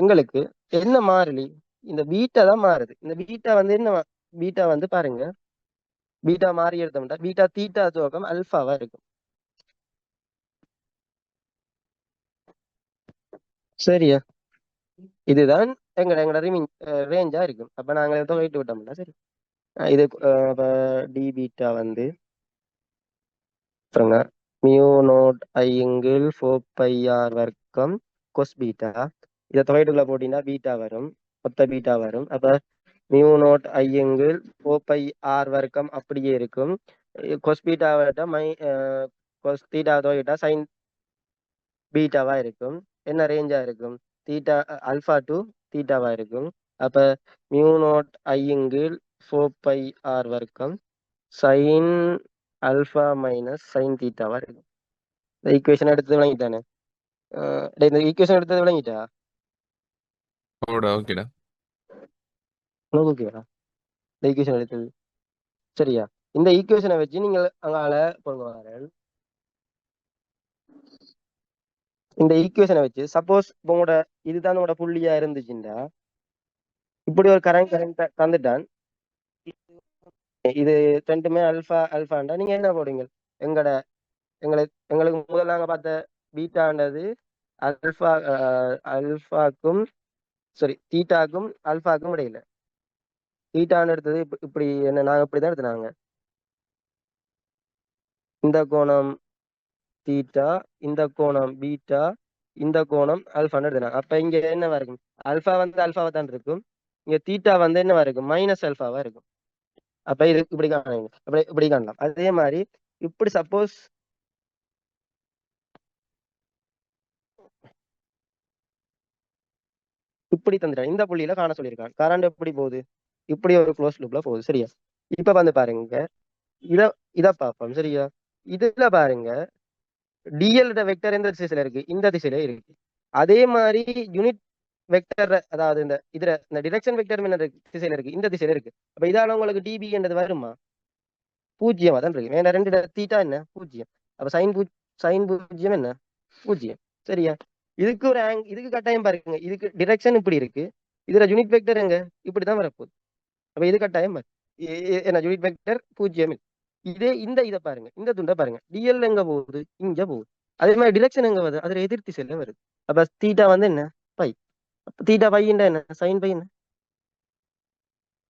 எங்களுக்கு என்ன மாறிலி? இந்த பீட்டா தான் மாறுது. இந்த பீட்டா வந்து என்ன? பீட்டா வந்து பாருங்க பீட்டா மாறி எடுத்தோம்னா பீட்டா தீட்டா துவக்கம் அல்ஃபாவா இருக்கும். சரியா? இதுதான் எங்கட எங்கட ரிமிங் ரேஞ்சா இருக்கும். அப்ப நாங்க இதை தொகையிட்டு விட்டோம்னா சரி. இது டி பீட்டா வந்து பாருங்க மியூ நோட் ஐ இங்கிள் 4πr வர்க்கம் கொஸ் பீட்டா. இதை தொகையிட்டுக்குள்ள போட்டீங்கன்னா பீட்டா வரும், மொத்த பீட்டா வரும். அப்ப மியூ நோட் ஐ இங்கிள் 4πr வர்க்கம் அப்படியே இருக்கும். கொஸ் பீட்டா விட கொஸ் தீட்டா தொகையிட்டா சைன் பீட்டாவா இருக்கும். என்ன ரேஞ்சா இருக்கும்? தீட்டா அல்ஃபா டு தீட்டாவா இருக்கும். அப்ப மியூ நோட் ஐ இங்கிள் 4πr வர்க்கம் சைன் அல்ஃபா மைனஸ் சைன் தீட்டாவா இருக்கும். இந்த ஈக்குவேஷன் எடுத்தது விளங்கிட்டானே? இந்த ஈக்குவேஷன் எடுத்தது விளங்கிட்டா? ஓடா ஓகேடா. உனக்கு ஓகேவா இந்த ஈக்குவேஷன் எடுத்தது? சரியா? இந்த ஈக்குவேஷனை வச்சு நீங்கள் அங்கால கொண்டு வரேன். இந்த ஈக்குவேஷனை வச்சு சப்போஸ் உங்களோட இதுதான் உங்களோட புள்ளியா இருந்துச்சுண்டா இப்படி ஒரு கரண்ட் கரண்ட் தந்துட்டான். இது ரெண்டுமே அல்ஃபா அல்ஃபாண்டா நீங்க என்ன போடுங்க? எங்கட எங்களுக்கு எங்களுக்கு முதல்ல நாங்க பார்த்த பீட்டாண்டது அல்ஃபா அல்ஃபாக்கும் சாரி தீட்டாக்கும் அல்ஃபாக்கும் இடையில. தீட்டான்னு எடுத்தது இப்படி என்ன நாங்க இப்படிதான் எடுத்துனாங்க. இந்த கோணம் தீட்டா, இந்த கோணம் பீட்டா, இந்த கோணம் அல்ஃபான்னு எடுத்துனாங்க. அப்ப இங்க என்னவா இருக்கும்? அல்ஃபா வந்து அல்ஃபாவா தான் இருக்கும். இங்க தீட்டா வந்து என்னவா இருக்கும்? மைனஸ் அல்ஃபாவா இருக்கும். அப்ப இது இப்படி காணுங்க, இப்படி இப்படி காணலாம். அதே மாதிரி இப்படி சப்போஸ் இப்படி தந்துட்டான். இந்த புள்ளியில காண சொல்லியிருக்கான். கரண்ட் எப்படி போகுது? இப்படி ஒரு க்ளோஸ் லூப்ல போகுது. சரியா? இப்ப வந்து பாருங்க, இத இத பார்ப்போம். சரியா? இதுல பாருங்க டிஎல் வெக்டர் எந்த திசையில இருக்கு? இந்த திசையில இருக்கு. அதே மாதிரி யூனிட் வெக்டர், அதாவது இந்த இதுல இந்த டிரெக்ஷன் வெக்டர் என்ன திசையில இருக்கு? இந்த திசையில இருக்கு. அப்ப இதால உங்களுக்கு டிபி என்றது வருமா? பூஜ்ஜியமா தான் இருக்கு. ஏன்னா ரெண்டு தீட்டா என்ன? பூஜ்ஜியம். அப்ப சைன் பூஜ்ஜியம் என்ன? பூஜ்ஜியம். சரியா? இதுக்கு ஒரு இதுக்கு கட்டாயம் பாருங்க, இதுக்கு டிரெக்ஷன் இப்படி இருக்கு. இதுல யூனிட் வெக்டர் எங்க? இப்படிதான் வரப்போகுது. அப்ப இது கட்டாயம் என்ன? யூனிட் வெக்டர் பூஜ்ஜியம். இதே இந்த இதை பாருங்க, இந்த துண்டை பாருங்க, டிஎல் எங்க போகுது? இங்க போகுது. அதே மாதிரி டிரெக்ஷன் எங்க வருது? அதுல எதிர் திசையில வருது. அப்ப தீட்டா வந்து என்ன? பை. தீட்டா பையன்டா என்ன? சைன் பை என்ன?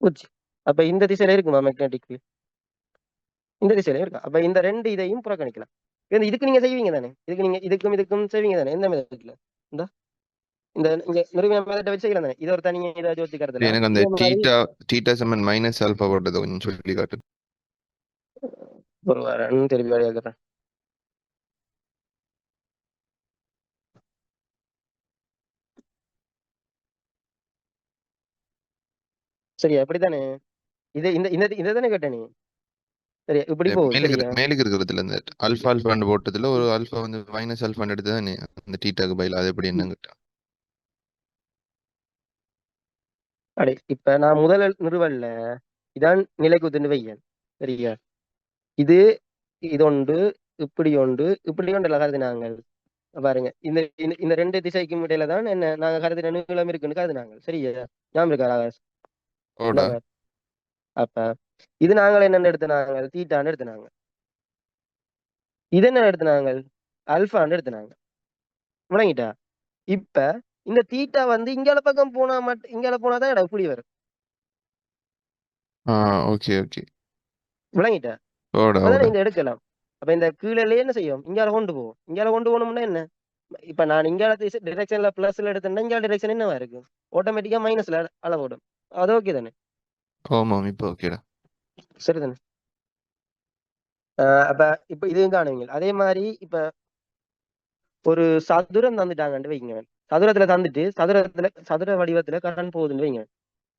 பூஜ்ஜியம். அப்ப இந்த திசையில இருக்குமா மேக்னெட்டிக் ஃபீல்ட்? இந்த திசையில இருக்கா? அப்ப இந்த ரெண்டு இதையும் புறக்கணிக்கலாம். இதுக்கு நீங்க செய்வீங்க தானே? இதுக்கு நீங்க இதுக்கும் இதுக்கும் செய்வீங்க தானே? எந்த மெத்தட்ல? இந்த இந்த இங்க நிறுவன மெத்தட்டை வச்சு செய்யலாம் தானே? இது ஒரு தனியா இதை யோசிக்கிறதுலாம் எனக்கு அந்த இதே மாதிரி டீட்டா டீட்டா சமன் மைனஸ் ஆல்பா போட்டதை கொஞ்சம் சொல்லி காட்டு. ஒரு வாரம் திருப்பி வழியாக்குறேன். சரியா? அப்படித்தானே? இது இந்த இந்த இதை தானே கேட்ட நீ? சரியா? இப்படி போகுது. சரியா? மேலுக்கு இருக்கிறதுல இந்த அல்ஃபா அல்ஃபான்னு போட்டதுல ஒரு அல்ஃபா வந்து மைனஸ் அல்ஃபான்னு எடுத்து தானே அந்த டீட்டாக்கு பதில் அது எப்படி என்ன கேட்டா? அடே இப்ப நான் முதல் நிறுவல்ல இதான் நிலைக்குத்துன்னு வையன். சரியா? இது இதொண்டு இப்படி ஒன்று இப்படி ஒன்று கருதினாங்க. பாருங்க இந்த இந்த இந்த ரெண்டு திசைக்கும் இடையில தான் என்ன நாங்க கருதின நீளம் இருக்குன்னு கருதினாங்க. சரியா? ஞாபகம் இருக்கா ஆகாஷ்? இந்த ஓடா. பாரு. அப்ப இது நாங்கள் என்னென்ன எடுத்துனாங்க? தீட்டான்னு எடுத்துனாங்க. இது என்ன எடுத்துனாங்க? அல்ஃபான்னு எடுத்துனாங்க. விளங்கிட்டா? இப்ப இந்த தீட்டா வந்து இங்கால பக்கம் போனா மட்டும் இங்கால போனாதான் இடம் இப்படி வரும். Okay okay. விளங்கிட்டா? ஓடா அப்பதானே ஓடா. இந்த எடுக்கலாம். அப்ப இந்த கீழே என்ன செய்யும்? இங்கால கொண்டு போவோம். இங்கால கொண்டு போகணும்னா என்ன? இப்ப நான் இங்கால டிரெக்ஷன்ல பிளஸ்ல எடுத்தேன்னா இங்கால டிரெக்ஷன் என்னவா இருக்கு? ஆட்டோமேட்டிக்கா மைனஸ்ல அளவோடும். அது ஓகே தானே? ஆமாம் இப்போ ஓகேடா. சரிதானே? அப்ப இப்ப இதையும் காணுவீங்க. அதே மாதிரி இப்ப ஒரு சதுரம் தந்துட்டாங்கன்னு வைங்க. சதுரத்துல தந்துட்டு சதுர வடிவத்துல கரண்ட் போகுதுன்னு வைங்க.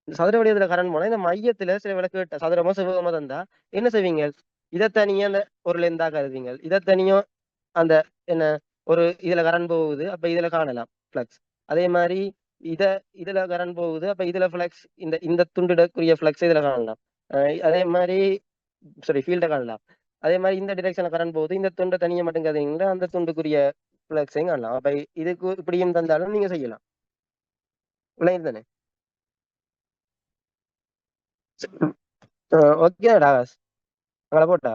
இந்த சதுர வடிவத்துல கரண்ட் போனா இந்த மையத்துல சில விளக்கு சதுரமோ செவ்வகமோ தந்தா என்ன செய்வீங்க? இதை தனியா அந்த ஒரு லெந்தா கருதுவீங்க. இதை தனியும் அந்த என்ன ஒரு இதுல கரண்ட் போகுது, அப்ப இதுல காணலாம் ஃபிளக்ஸ். அதே மாதிரி இத இதுல கரண்ட் போகுது, அப்ப இதுல ஃபிளக்ஸ் இந்த இந்த துண்டுக்குரிய ஃபிளக்ஸ் இதுல காணலாம். அதே மாதிரி சாரி ஃபீல்ட காணலாம். அதே மாதிரி இந்த டிரெக்ஷன்ல கரண்ட் போகுது, இந்த துண்டை தனியா மட்டும் கதைங்களா அந்த துண்டுக்குரிய ஃபிளக்ஸையும் காணலாம். அப்ப இதுக்கு இப்படியும் தந்தாலும் நீங்க செய்யலாம். விளங்குது தானே? ஓகே ராகாஷ். அங்கே போட்டா.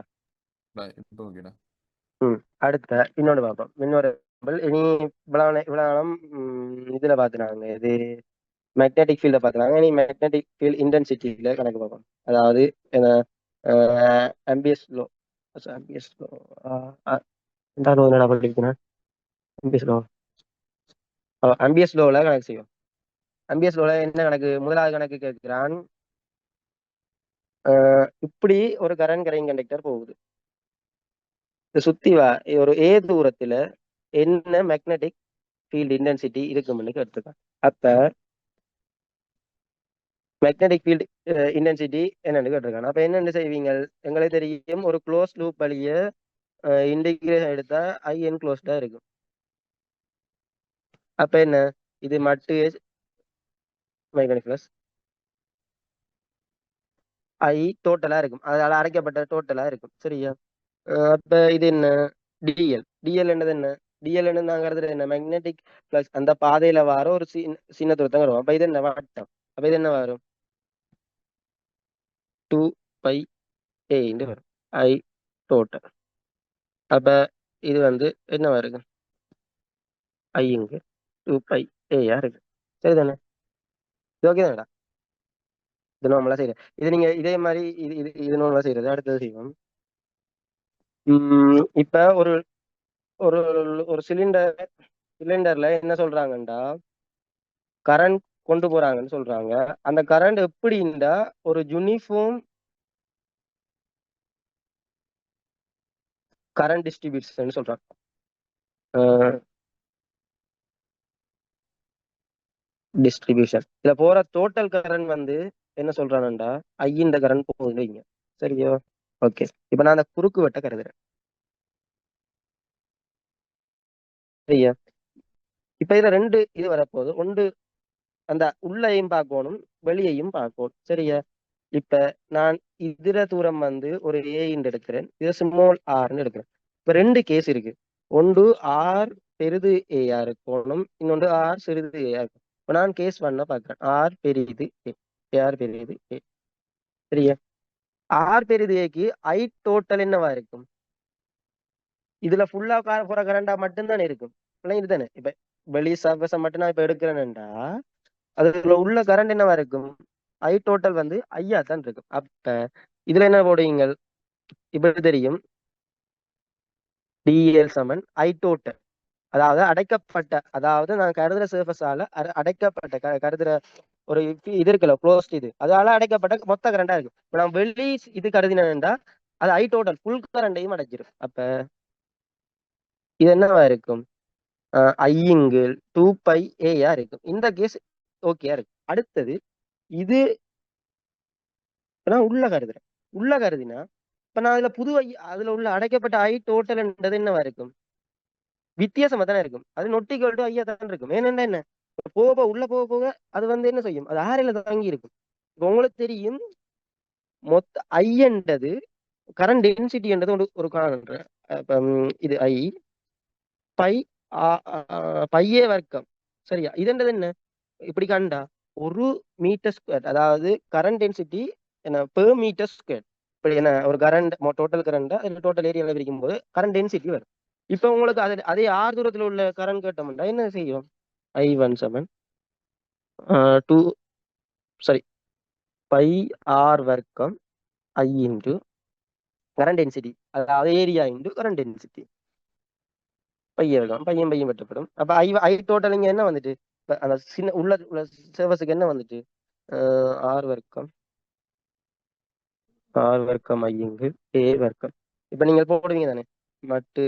இப்போ ஓகேடா. அடுத்த இன்னொன்று பார்ப்போம். இன்னொரு இனி இவ்வளவு நாளும் இதுல பார்த்துனாங்க இது மேக்னெட்டிக் ஃபீல்ட பார்த்துனாங்க. இனி மேக்னெட்டிக் ஃபீல்ட் இன்டென்சிட்டியில கணக்கு பார்ப்போம். அதாவது ஆம்பியர்ஸ் லோ. ஆம்பியர்ஸ் லோ என்ன படிக்கிறேன். ஆம்பியர்ஸ் லோ ஆம்பியர்ஸ் லோவில் கணக்கு செய்யும். ஆம்பியர்ஸ் லோவில் என்ன கணக்கு? முதலாவது கணக்கு கேட்கிறான். இப்படி ஒரு கரண்ட் கரைங் கண்டக்டர் போகுது. சுத்தி ஒரு ஏ தூரத்துல என்ன மேக்னெட்டிக் ஃபீல்டு இன்டென்சிட்டி இருக்கும்னு கேட்டிருக்கான். அப்ப மேக்னெட்டிக் ஃபீல்டு இன்டென்சிட்டி என்னன்னு கேட்டிருக்கான். அப்ப என்னென்னு செய்வீங்க? எங்களுக்கு தெரியும் ஒரு க்ளோஸ் லூப் வழிய இன்டிகிரேஷன் எடுத்தா ஐ என்க்ளோஸ்டா இருக்கும். அப்ப என்ன இது மட்டு மேக்னெட்டிக் பிளஸ் ஐ டோட்டலா இருக்கும். அதனால அரைக்கப்பட்ட டோட்டலா இருக்கும். சரியா? அப்ப இது என்ன? டிஎல். டிஎல் என்னது என்ன? டிஎல் என்ன நாங்கிறது என்ன? மேக்னெட்டிக் பிளஸ் அந்த பாதையில வர ஒரு சின்ன தூரத்தான் வரும். அப்ப இது என்ன? வட்டம். அப்ப இது என்ன வரும்? 2π a வரும் ஐ டோட்டல். அப்ப இது வந்து என்ன வருது? ஐ இங்கு 2π a இருக்கு. சரிதானே? இது ஓகே தானடா? இது நார்மலா செய்யறது. இது நீங்க இதே மாதிரி இது இது இது நார்மலா செய்யறது. அடுத்தது செய்வோம். இப்ப ஒரு ஒரு ஒரு சிலிண்டர்ல என்ன சொல்றாங்கண்டா கரண்ட் கொண்டு போறாங்கன்னு சொல்றாங்க. அந்த கரண்ட் எப்படின்னா ஒரு யூனிஃபார்ம் கரண்ட் டிஸ்ட்ரிபியூஷன் சொல்றாங்க. டிஸ்ட்ரிபியூஷன் இதுல போற டோட்டல் கரண்ட் வந்து என்ன சொல்றானுண்டா ஐ இந்த கரண்ட் போகுதுங்க. சரியோ? ஓகே. இப்ப நான் அந்த குறுக்கு வெட்ட கருதுறேன். சரியா? இப்ப இதுல ரெண்டு இது வரப்போகுது. ஒன்று அந்த உள்ளையும் பார்க்கணும், வெளியையும் பார்க்கணும். சரியா? இப்ப நான் இதுல தூரம் வந்து ஒரு ஏன்னு எடுக்கிறேன், இது ஸ்மால் ஆர்ன்னு எடுக்கிறேன். இப்ப ரெண்டு கேஸ் இருக்கு. ஒன்று ஆர் பெரிது ஏயா இருக்கணும், இன்னொன்று ஆர் சிறிது ஏயா இருக்கும். இப்ப நான் கேஸ் பண்ண பாக்குறேன். ஆர் பெரிது ஏ, ஆர் பெரிது ஏ. சரியா? ஆர் பெரிது ஏக்கு ஐ டோட்டல் என்னவா இருக்கும்? இதுல ஃபுல்லா போற கரண்டா மட்டும்தானே இருக்கும். இதுதானே இப்ப வெளி சர்ஃபேஸை மட்டும் நான் இப்ப எடுக்கிறேன்டா அதுல உள்ள கரண்ட் என்னவா இருக்கும்? ஐ டோட்டல் வந்து ஐயா தான் இருக்கும். அப்ப இதுல என்ன போடுவீங்க? இப்படி தெரியும் டிஎல் சமன் ஐ டோட்டல். அதாவது அடைக்கப்பட்ட, அதாவது நான் கருதுற சர்ஃபஸால அடைக்கப்பட்ட கருதுற ஒரு இது இருக்குல்ல க்ளோஸ்ட், இது அதால அடைக்கப்பட்ட மொத்த கரண்டா இருக்கு. இப்ப நான் வெளி இது கருதினேன்டா அது ஐ டோட்டல் ஃபுல் கரண்டையும் அடைச்சிடும். அப்ப இது என்னவா இருக்கும்? ஐயிங்கிள் 2π ஏயா இருக்கும். இந்த கேஸ் ஓகேயா இருக்கு. அடுத்தது இது நான் உள்ள கருதுறேன். உள்ள கருதினா இப்ப நான் அதுல புது ஐ அதுல உள்ள அடைக்கப்பட்ட ஐ டோட்டல்ன்றது என்னவா இருக்கும்? வித்தியாசமா தானே இருக்கும். அது நொட்டிகள் டு ஐயா தான் இருக்கும். ஏன்னா என்ன போக உள்ள போக போக அது வந்து என்ன செய்யும்? அது ஆறில தங்கி இருக்கும். இப்ப உங்களுக்கு தெரியும் மொத்த ஐன்றது கரண்ட் டென்சிட்டின்றது ஒரு காணன்ற. இப்ப இது ஐ பை பையே வர்க்கம். சரியா? இதுன்றது என்ன? இப்படி கண்டா ஒரு மீட்டர் ஸ்கொயர், அதாவது கரண்ட் டென்சிட்டி என்ன பெர் மீட்டர் ஸ்கொயர். இப்படி என்ன ஒரு கரண்ட் டோட்டல் கரண்ட் டோட்டல் ஏரியாவில் பிரிக்கும் போது கரண்ட் டென்சிட்டி வரும். இப்ப உங்களுக்கு அதே ஆறு தூரத்துல உள்ள கரண்ட் கேட்டோம்னா என்ன செய்யும்? I17 2 சாரி பை ஆர் வர்க்கம் ஐ இன்டு கரண்ட் டென்சிட்டி, அதாவது ஏரியா இன்டு கரண்ட் டென்சிட்டி. பையன் இருக்கும், பையன் வெட்டப்படும். அப்ப ஐ டோட்டல் இங்க என்ன வந்துட்டு அந்த சின்ன உள்ள சர்வஸுக்கு என்ன வந்துட்டு ஆர் வர்க்கம் ஐங்கு ஏ வர்க்கம். இப்ப நீங்க போடுவீங்க தானே மட்டு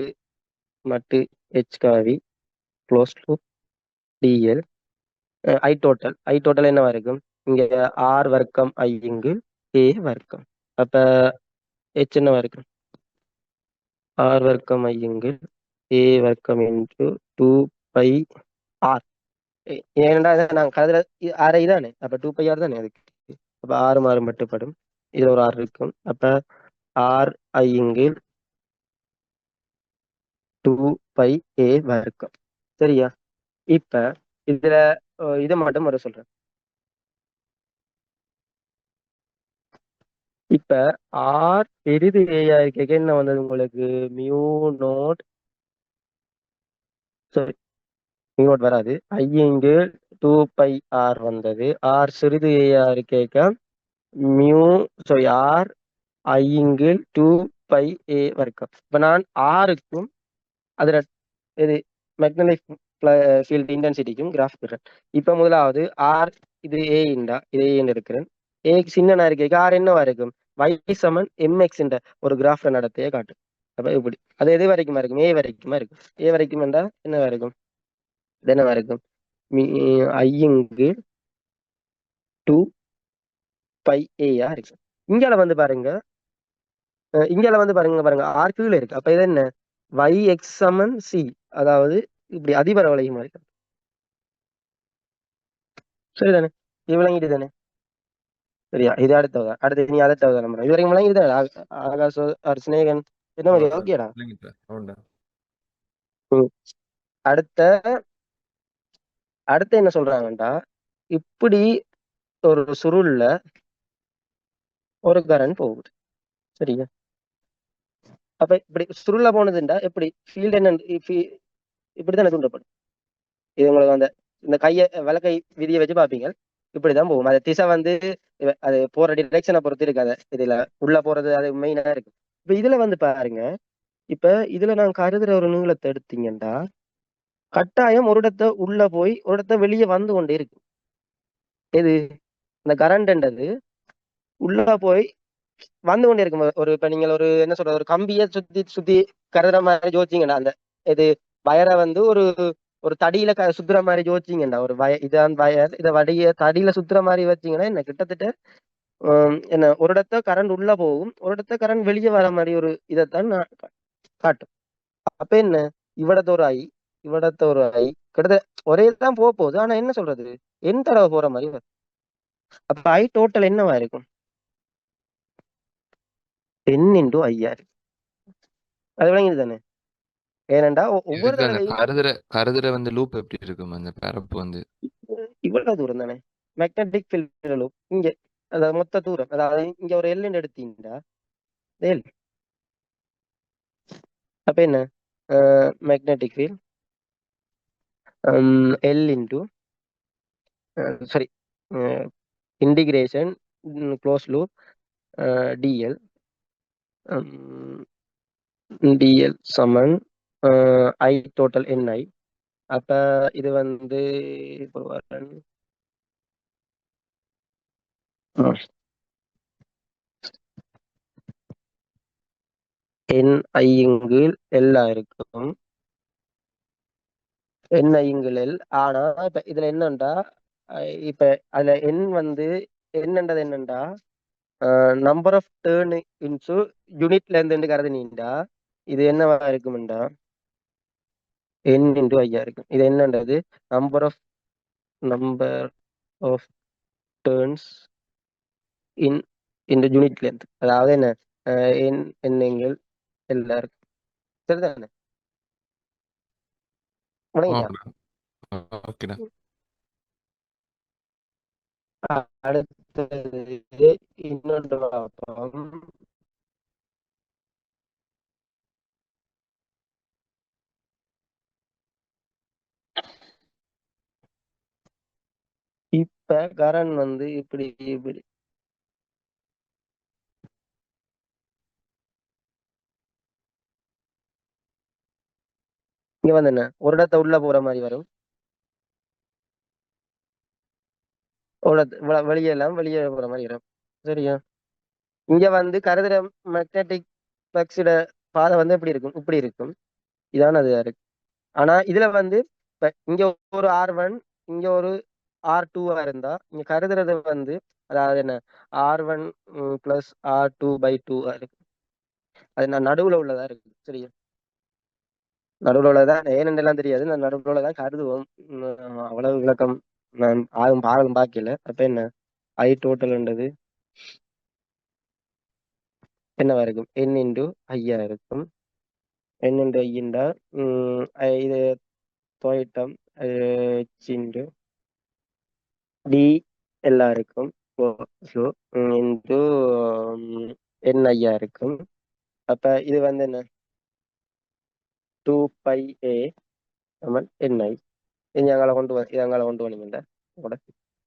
மட்டு ஹெச் காவி க்ளோஸ் லூப் டிஎல் ஐ டோட்டல் என்னவா இருக்கும்? இங்க ஆர் வர்க்கம் ஐங்கு ஏ வர்க்கம். அப்ப ஹெச் என்னவா இருக்கும்? ஆர் வர்க்கம் ஐங்கு ஏ வர்க்கம் இன்டு 2π ஆர். ஏனென்றா நான் கருதுற ஆறு இதானே, அப்ப 2π ஆர் தானே அதுக்கு. அப்ப ஆறு மாறு மட்டுப்படும். இதுல ஒரு ஆறு இருக்கும். அப்ப ஆர் ஐங்கு 2π ஏ வர்க்கம். சரியா? இப்ப இதுல இதை மட்டும் வர சொல்றேன். இப்ப ஆர் பெரிது ஏயா இருக்க என்ன வந்தது உங்களுக்கு? Mu naught, sorry, mu naught வராது. ஐ இங்கு 2πr வந்தது. ஆர் சிறிது ஏயா இருக்க மியூ, சாரி, ஆர் ஐ இங்கு 2πa வர்க்கம். இப்ப நான் ஆருக்கும் அதுல இது மேக்னெட்டிக் ஃபீல்ட் இன்டென்சிட்டிக்கும் கிராஃப் போடுறேன். இப்ப முதலாவது ஆர், இது ஏ இண்டா, இது ஏன்னு இருக்கிறேன். ஏக்கு சின்ன இருக்க ஆர் என்னவா இருக்கும்? y சமன் mx என்ற ஒரு கிராஃப்ல நடத்தையே காட்டும். அப்ப இப்படி அது எது வரைக்குமா இருக்கும்? ஏ வரைக்குமா இருக்கும். ஏ வரைக்கும் என்றா என்னவா இருக்கும்? இது என்னவா இருக்கும்? ஐங்கு 2πa இருக்கு. இங்கால வந்து பாருங்க, இங்கால வந்து பாருங்க, பாருங்க ஆர் கீழே இருக்கு. அப்ப இது என்ன? yx சமன் c, அதாவது இப்படி அதிபரவளையம் மாதிரி. சரிதானே? இது விளங்கிட்டு தானே? சரியா? இது அடுத்து நீ அதை நம்புறேன். இது வரைக்கும் விளங்கிட்டு தானே? ஆகாஷ் ஒரு சிநேகன் என்ன மாதிரி? అవును ஓகேடா. అవును ம். அடுத்த அடுத்து என்ன சொல்றாங்கடா, இப்படி ஒரு சுருள்ல ஒரு கரண்ட் போகுது. சரியா? அப்ப இப்படி சுருள்ல போனதுண்டா எப்படி ஃபீல்டு என்ன? இப்படித்தானே தூண்டப்படும். இது உங்களுக்கு அந்த இந்த வலக்கை விதியை வச்சு பார்ப்பீங்க. இப்படிதான் போகும். அது திசை வந்து அது போற டிரெக்ஷனை பொறுத்து இருக்காது. இதுல உள்ள போறது அது மெயினா இருக்கு. இப்ப இதுல வந்து பாருங்க, இப்ப இதுல நான் கருதுற ஒரு நீளத்தை எடுத்தீங்கன்னா கட்டாயம் ஒரு இடத்த உள்ள போய் ஒரு இடத்த வெளியே வந்து கொண்டே இருக்கு. எது? இந்த கரண்ட்ன்றது உள்ள போய் வந்து கொண்டே இருக்கும். ஒரு இப்ப நீங்கள் ஒரு என்ன சொல்றது, ஒரு கம்பியை சுத்தி சுத்தி கருதுற மாதிரி யோசிச்சீங்கன்னா, அந்த இது வயரை வந்து ஒரு ஒரு தடியில சுத்துற மாதிரி யோசிச்சீங்கடா. ஒரு இதான் வயர், இதை வடிய தடியில சுத்துற மாதிரி வச்சீங்கன்னா என்ன கிட்டத்தட்ட என்ன ஒரு இடத்த கரண்ட் உள்ள போகும், ஒரு இடத்த கரண்ட் வெளியே வர மாதிரி ஒரு இதைத்தான் நான் காட்டும். அப்ப என்ன, இவ்வளத்த ஒரு ஐ, இவ்வளத்த ஒரு ஐ, கிட்டத்தட்ட ஒரே தான் போக போகுது. ஆனா என்ன சொல்றது, என் தடவை போற மாதிரி வரும். அப்ப ஐ டோட்டல் என்னவா இருக்கும்? 10 × I. அது விளங்கிது தானே? ஏனண்டா ஒவ்வொரு இதுக்கு அந்த தடவையும் கருதுற வந்து லூப் எப்படி இருக்கும் அந்த பரப்பு வந்து? இவ்வளவு தூரம் தானே மேக்னெட்டிக் ஃபீல்ட் இங்க, அதாவது மொத்த தூரம், அதாவது இங்க ஒரு எல் எடுத்தீங்கன்னா எல், அப்ப என்ன magnetic field L into, sorry, integration closed loop DL, DL சமன் ஐ டோட்டல் என்ஐ. அப்ப இது வந்து இப்போ என் ஐயுங்கு எல்லா இருக்கும். என் ஐயுங்கள் எல். ஆனா இப்ப இதுல என்னண்டா, இப்ப அதுல என் வந்து என்னண்டது என்னண்டா, நம்பர் ஆஃப் டேர்ன் இன்சு யூனிட்ல இருந்து கருதுனீண்டா இது என்னவா இருக்கும்டா, என் இன்டு ஐயா இருக்கும். இது என்னன்றது number of number of turns in இந்த யூனிட் லென்த், அதாவது என்ன என் எண்ணங்கள் எல்லாருக்கும். சரிதானே? முடங்கிட்டா? ஓகேடா. அடுத்தது இன்னொன்று பார்ப்போம். இப்ப கரண் வந்து இப்படி இப்படி இங்க வந்து என்ன ஒரு இடத்த உள்ள போற மாதிரி வரும், ஒரு வெளியெல்லாம் வெளியே போற மாதிரி வரும். சரியா? இங்க வந்து கருதுற மேக்னெட்டிக் ஃப்ளக்ஸோட பாதை வந்து எப்படி இருக்கும்? இப்படி இருக்கும். இதான அது இருக்கு. ஆனா இதுல வந்து இப்ப இங்க ஒரு R1, இங்க ஒரு R2 இருந்தா இங்க கருதுறது வந்து அதாவது என்ன R1 பிளஸ் R2/2 இருக்கு. அது நான் நடுவுல உள்ளதா இருக்கு. சரியா? நடுவுல உள்ளதான் ஏனென்றெல்லாம் தெரியாது, நான் நடுவுல உள்ளதான் கருதுவோம். அவ்வளவு விளக்கம் நான் ஆகும் பாக்கல. அப்ப என்ன ஐ டோட்டல்ன்றது என்னவா இருக்கும்? என் இன்டு ஐயா இருக்கும். என் இன்டு ஐண்டா இது துவைட்டம் இன்டு டி எல்லாம் இருக்கும். ஸோ இன்டு என் ஐயா இருக்கும். அப்ப இது வந்து என்ன, 2πa சமன் என்ஐ. இது எங்களை கொண்டு வந்தீங்கடா கூட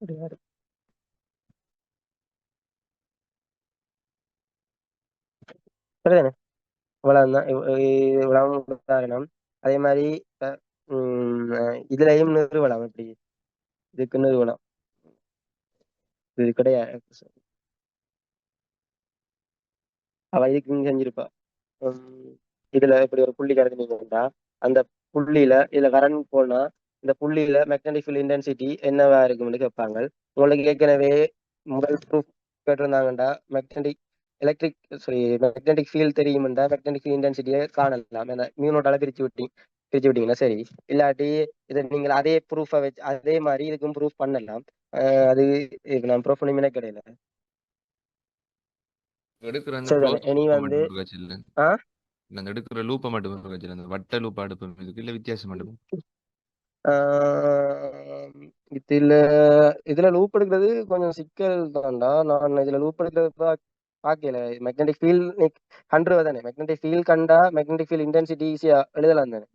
முடியாது. சரிதானே? இவ்வளவுதான். இவ்வளவு உதாரணம். அதே மாதிரி இதுலயும் நிறுவலாம். எப்படி இதுக்கு நிறுவனம் இது கிடையாது. அவ இதுக்கு இங்க செஞ்சிருப்பா. உம் இதுல இப்படி ஒரு புள்ளி கருதுனீங்கன்னா அந்த புள்ளியில இதுல கரண்ட் போனா இந்த புள்ளியில மேக்னெட்டிக் ஃபீல்ட் இன்டென்சிட்டி என்னவா இருக்கும்னு கேட்பாங்க. உங்களுக்கு ஏற்கனவே முதல் ப்ரூஃப் கேட்டிருந்தாங்கடா, magnetic electric sorry magnetic field தெரியுமெண்டா மேக்னெட்டிக் ஃபீல்ட் இன்டென்சிட்டியை காணலாம். ஏன்னா மியூனோட்டால பிரிச்சு விட்டீங்கன்னா சரி. இல்லாட்டி இதை நீங்கள் அதே ப்ரூஃபை வச்சு அதே மாதிரி இதுக்கும் ப்ரூஃப் பண்ணலாம். அது இதுக்கு நான் ப்ரூஃப் பண்ணி கிடையாது. எடுக்கிற அந்த சரிதானே? க்ளோஸ் இனி லூப்பை வந்து மட்டும் இருக்கா இல்ல? ஆஹ் இல்ல அந்த எடுக்கிற லூப்பை மட்டும் இருக்கா இல்ல? அந்த வட்ட லூப் அடுப்பு இதுக்கு இல்ல வித்தியாசம் மட்டும்? ஆஹ் இதுல இதுல லூப் எடுக்கிறது கொஞ்சம் சிக்கல் தான்டா. நான் இதுல லூப் எடுக்கிறது பாக்கல. மேக்னெட்டிக் ஃபீல்ட் கண்டுருவ தானே, மேக்னெட்டிக் ஃபீல்ட் கண்டா மேக்னெட்டிக் ஃபீல்ட் இன்டென்சிட்டி ஈஸியா எழுதலாம் தானே.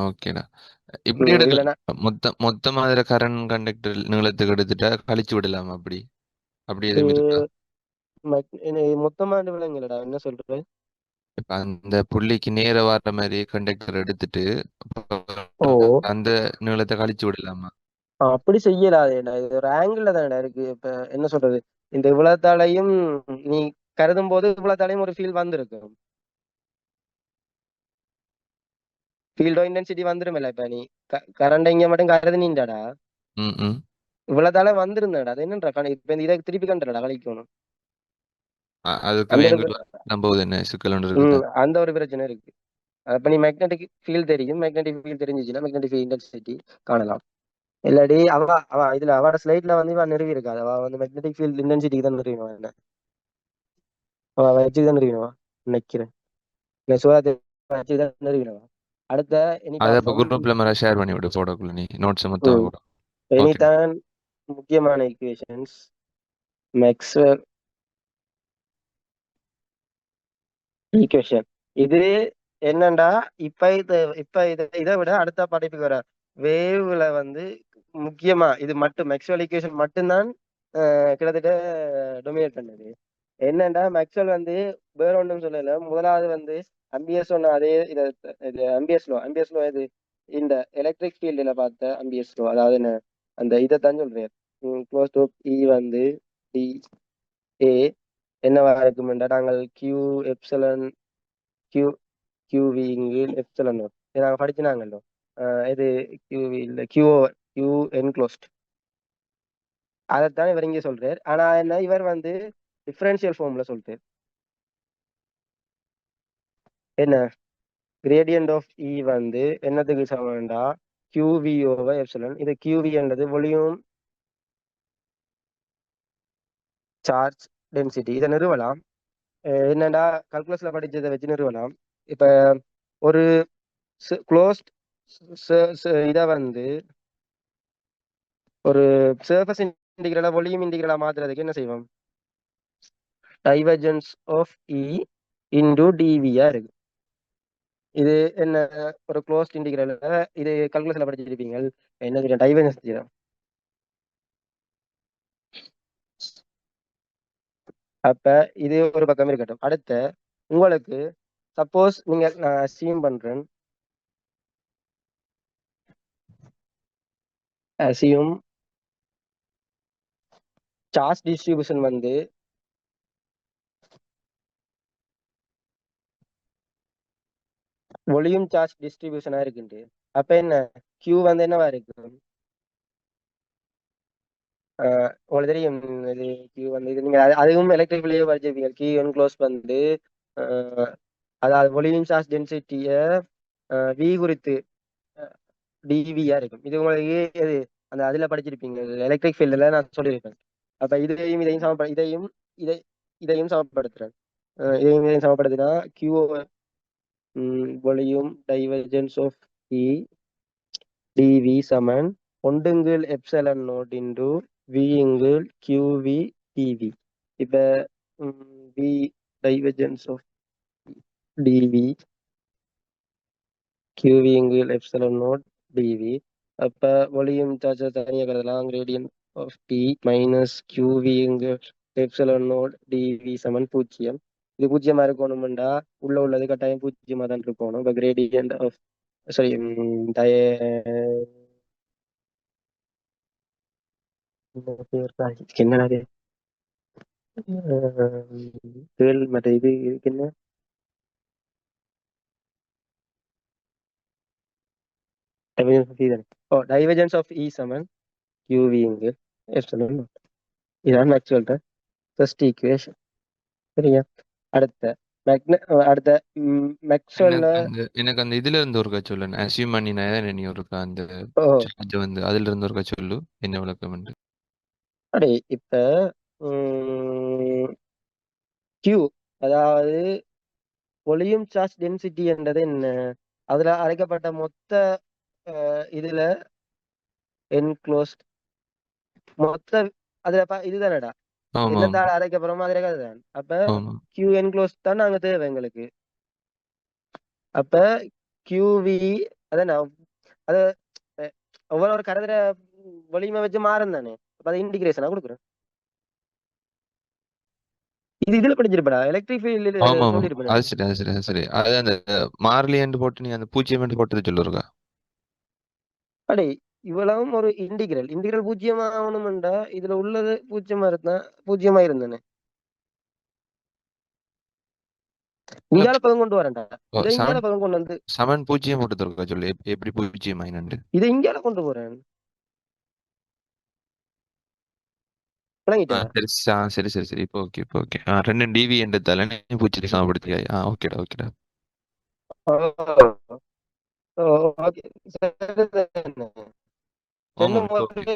ஓகேடா. இப்படி இதுல எடுக்கலாம். மொத்த மாதிரி கரண்ட் கண்டக்டர் நீளத்துக்கு எடுத்துட்டா கழிச்சு விடலாம். அப்படி அப்படி எதுவும் இருக்கா? மொத்தமா விளங்கலடா, என்ன சொல்றது? இப்ப அந்த புள்ளிக்கு நேர வர்ற மாதிரி கண்டக்டர் எடுத்துட்டு ஓ, அந்த நீளத்தை கழிச்சு விடலாமா? அப்படி செய்யலாதேடா. இது ஒரு ஆங்கிள் தானடா இருக்கு. இப்ப என்ன சொல்றது, இந்த இவ்வளத்தாலையும் நீ கருதும் போது இவ்வளத்தாலையும் ஒரு ஃபீல் வந்திருக்கும். ஃபீல்டோ இன்டென்சிட்டி வந்துருமில்ல. இப்ப நீ கரண்ட் இங்க மட்டும் கருதுனீண்டாடா, ம் ம் இவ்வளவுதால வந்திருந்தாடா. அது என்னன்றா இப்ப இந்த இதை திருப்பி கண்டடா கழிக்கணும். அதுக்கு அந்த ஒரு வேங்குள்ள நம்புவது என்ன சிக்கல் ஒன்று இருக்குதா? அந்த ஒரு பிரச்சனை இருக்கு. அப்ப நீ மேக்னெட்டிக் ஃபீல்ட் தெரியும், மேக்னெட்டிக் ஃபீல்ட் தெரிஞ்சிச்சுன்னா மேக்னெட்டிக் ஃபீல்ட் இன்டென்சிட்டி காணலாம். இல்லாடி அவ அவ இதுல அவட ஸ்லைட்ல வந்து இவன் நிறுவி இருக்காது. அவ வந்து மேக்னெட்டிக் ஃபீல்ட் இன்டென்சிட்டி தான் நிறுவினவா என்ன, அவ வச்சுதான் நிறுவினவா நினைக்கிறேன். நான் சோழத்தை வச்சுதான் நிறுவினவா. அடுத்த இனி அதை இப்ப பார்ப்போம். குரூப்ல மேல ஷேர் பண்ணி விடு போடக்குள்ள நீ நோட்ஸ் மொத்தம் கூட. ஓகே. இனிதான் முக்கியமான ஈக்குவேஷன்ஸ், மேக்ஸ்வெல் ஈக்குவேஷன். இது என்னண்டா, இதை விட அடுத்த படிப்புக்கு வர வேவ்ல வந்து முக்கியமா இது மட்டும் மேக்ஸ்வெல் ஈக்குவேஷன் மட்டும்தான் கிட்டத்தட்ட டொமினேட் பண்ணது. என்னண்டா மேக்ஸ்வெல் வந்து வேற ஒன்றும் சொல்லல. முதலாவது வந்து அம்பியர்ஸ் சொன்ன அதே இது அம்பியர்ஸ் லோ இது இந்த எலக்ட்ரிக் ஃபீல்டுல பார்த்த அம்பியர்ஸ் லோ. அதாவது என்ன, அந்த இதை தான் சொல்றேன். க்ளோஸ் டு இ வந்து டி ஏ என்னவா இருக்குமெண்டா, நாங்கள் கியூ எப்சலன் கியூ கியூவி இங்கு எப்சலன் நோட் இதை நாங்கள் படிச்சுனாங்கல்லோ. இது கியூவி இல்லை கியூ கியூ என்க்ளோஸ்ட். அதைத்தான் இவர் இங்கே சொல்றார். ஆனா என்ன, இவர் வந்து டிஃபரன்ஷியல் ஃபார்ம்ல சொல்றார். என்ன, கிரேடியன்ட் ஆஃப் இ வந்து என்னத்துக்கு சமம்டா, கியூவி ஓவர் எப்சலன். இது கியூவி என்றது வால்யூம் சார்ஜ் டென்சிட்டி. இதை நிறுவலாம். என்னடா, கல்குலஸ்ல படிச்சதை வச்சு நிறுவலாம். இப்ப ஒரு க்ளோஸ்ட் இதை வந்து ஒரு சர்ஃபஸ் இன்டிகிரலா வால்யூம் இன்டிகிரலா மாத்துறதுக்கு என்ன செய்வோம், டைவர்ஜென்ஸ் ஆஃப் இ இன்டு டிவியா இருக்கு. இது என்ன, ஒரு க்ளோஸ்ட் இன்டிகிரல். இது கல்குலஸ்ல படிச்சிருப்பீங்க. என்ன தெரியும், டைவர்ஜென்ஸ் தியரம். அப்ப இது ஒரு பக்கம் இருக்கட்டும். அடுத்த உங்களுக்கு சப்போஸ் நீங்க, நான் அசியூம் பண்றேன், அசியூம் சார்ஜ் டிஸ்ட்ரிபியூஷன் வந்து வால்யூம் சார்ஜ் டிஸ்ட்ரிபியூஷனா இருக்குண்டு. அப்ப என்ன, கியூ வந்து என்னவா இருக்கு, உங்களுக்கு தெரியும். இது கியூ வந்து இது நீங்க அதுவும் எலக்ட்ரிக்கலையே படிச்சிருப்பீங்க. கியூ ஒன் க்ளோஸ் வந்து அஹ், அதாவது வால்யூம் சார்ஜ் டென்சிட்டிய வி குறித்து டிவியா இருக்கும். இது உங்களுக்கு எது அந்த அதுல படிச்சிருப்பீங்க, எலக்ட்ரிக் ஃபீல்டுல நான் சொல்லியிருப்பேன். அப்ப இதை இதையும் சமப்படுத்துறேன். இதையும் சமப்படுத்தினா Q volume divergence of E dv சமன் ஒன்றுங்கள் எப்சலன் நோட் இன்டு விங்கள் கியூவி டிவி. இப்ப வி டைவர்ஜென்ஸ் ஆஃப் டிவி கியூவிங்கள் எப்சலன் நோட் டிவி. அப்ப வால்யூம் சார்ஜ் தனியாக கருதலாம். கிரேடியன்ட் ஆஃப் டி மைனஸ் கியூவிங்கள் எப்சலன் நோட் டிவி சமன் பூஜ்ஜியம். இது பூஜ்ஜியமா இருக்கணும்டா உள்ள உள்ளது கட்டாயம் பூஜ்ஜியமா தான் இருக்கணும். இப்போ கிரேடியன்ட் ஆஃப் சாரி என்னடா இது? கேள் மற்ற இது இதுக்கு என்ன டைவர்ஜென்ஸ் ஆஃப் இ தானே. ஓ டைவர்ஜென்ஸ் ஆஃப் இ சமன் கியூவிங்கு எப்சிலன் நாட். இதான் மேக்ஸ்வெல்ட ஃபர்ஸ்ட் ஈக்குவேஷன். சரியா? அடுத்த அடுத்த மேக்ஸ்வெல்ல எனக்கு அந்த இதுல இருந்து ஒருக்கா சொல்லு. அசியூம் பண்ணினா நீ ஒருக்கா அந்த ஓ சார்ஜ் வந்து அதுல இருந்து ஒருக்கா சொல்லு என்ன விளக்கம். அடே இப்ப கியூ அதாவது வால்யூம் சார்ஜ் டென்சிட்டி என்றது என்ன? அதுல அழைக்கப்பட்ட மொத்த இதுல என்க்ளோஸ்ட் மொத்த அதுல இதுதானடா ஆமா ஆமா என்னத்தால அழைக்கப்படுறோமோ அதுல தான். அப்ப ஆமா. கியூ என்க்ளோஸ்ட் தான் நாங்க தேவை எங்களுக்கு. அப்ப கியூவி அதான் அது ஒவ்வொரு ஒரு கருதுற வலிமை வச்சு மாறும் தானே. அப்ப அதை இன்டிகிரேஷனா கொடுக்குறேன். இது இதுல படிச்சிருப்படா எலக்ட்ரிக் ஃபீல்டு ஆமா ஆமா. சொல்லியிருப்பேன். அது சரி அது சரி அது சரி. அது அந்த மார்லி போட்டு நீ அந்த பூஜ்ஜியம் போட்டது சொல்லுருக்கா. அடே இவ்வளவும் ஒரு இன்டிகிரல் இன்டிகிரல் பூஜ்ஜியமா ஆகணும்டா. இதுல உள்ளது பூஜ்ஜியமா இருந்தா பூஜ்ஜியமா இருந்தானே. இங்கால பதம் கொண்டு வரேன்டா. இதை இங்கால சமன் பதம் கொண்டு வந்து சமன் பூஜ்ஜியம் போட்டு இருக்கா சொல்லு. எப்படி பூஜ்ஜியம் ஆயினண்டு. இதை இங்கால கொண்டு போறேன். விளங்கிட்டா? சரி சரி சரி சரி. இப்போ ஓகே இப்போ ஓகே. ரெண்டு டிவி என்ற தலை பூச்சி சமப்படுத்தியா. ஓகேடா ஓகேடா. ஓகே ஆமா ரெண்டும் இப்போ ஓகே. ஒரே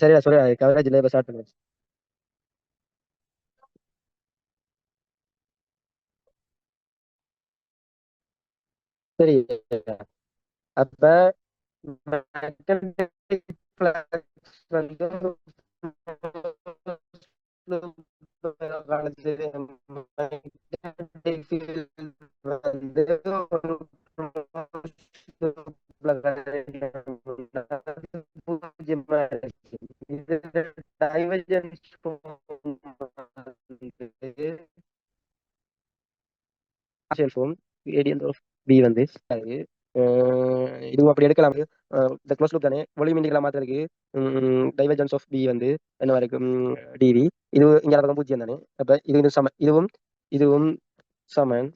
சரியா சொல்ல கவரேஜ்ல இப்ப ஸ்டார்ட் பண்ணுங்க. சரி, அப்ப magnetic flux வந்து காலத்து magnetic field வந்து ஒரு பூஜ்ஜியமா இருக்கு. இது divergence partial form gradient of B வந்து அது இதுவும் அப்படி எடுக்கலாம். இந்த க்ளோஸ் லூப் தானே வால்யூம் இன்டெக்ரலா மாத்துறதுக்கு டைவர்ஜென்ஸ் ஆஃப் பி வந்து என்னவா இருக்கு டிவி. இது இங்க பக்கம் பூஜ்ஜியம் தானே. அப்ப இது சம இதுவும் இதுவும் சமன்.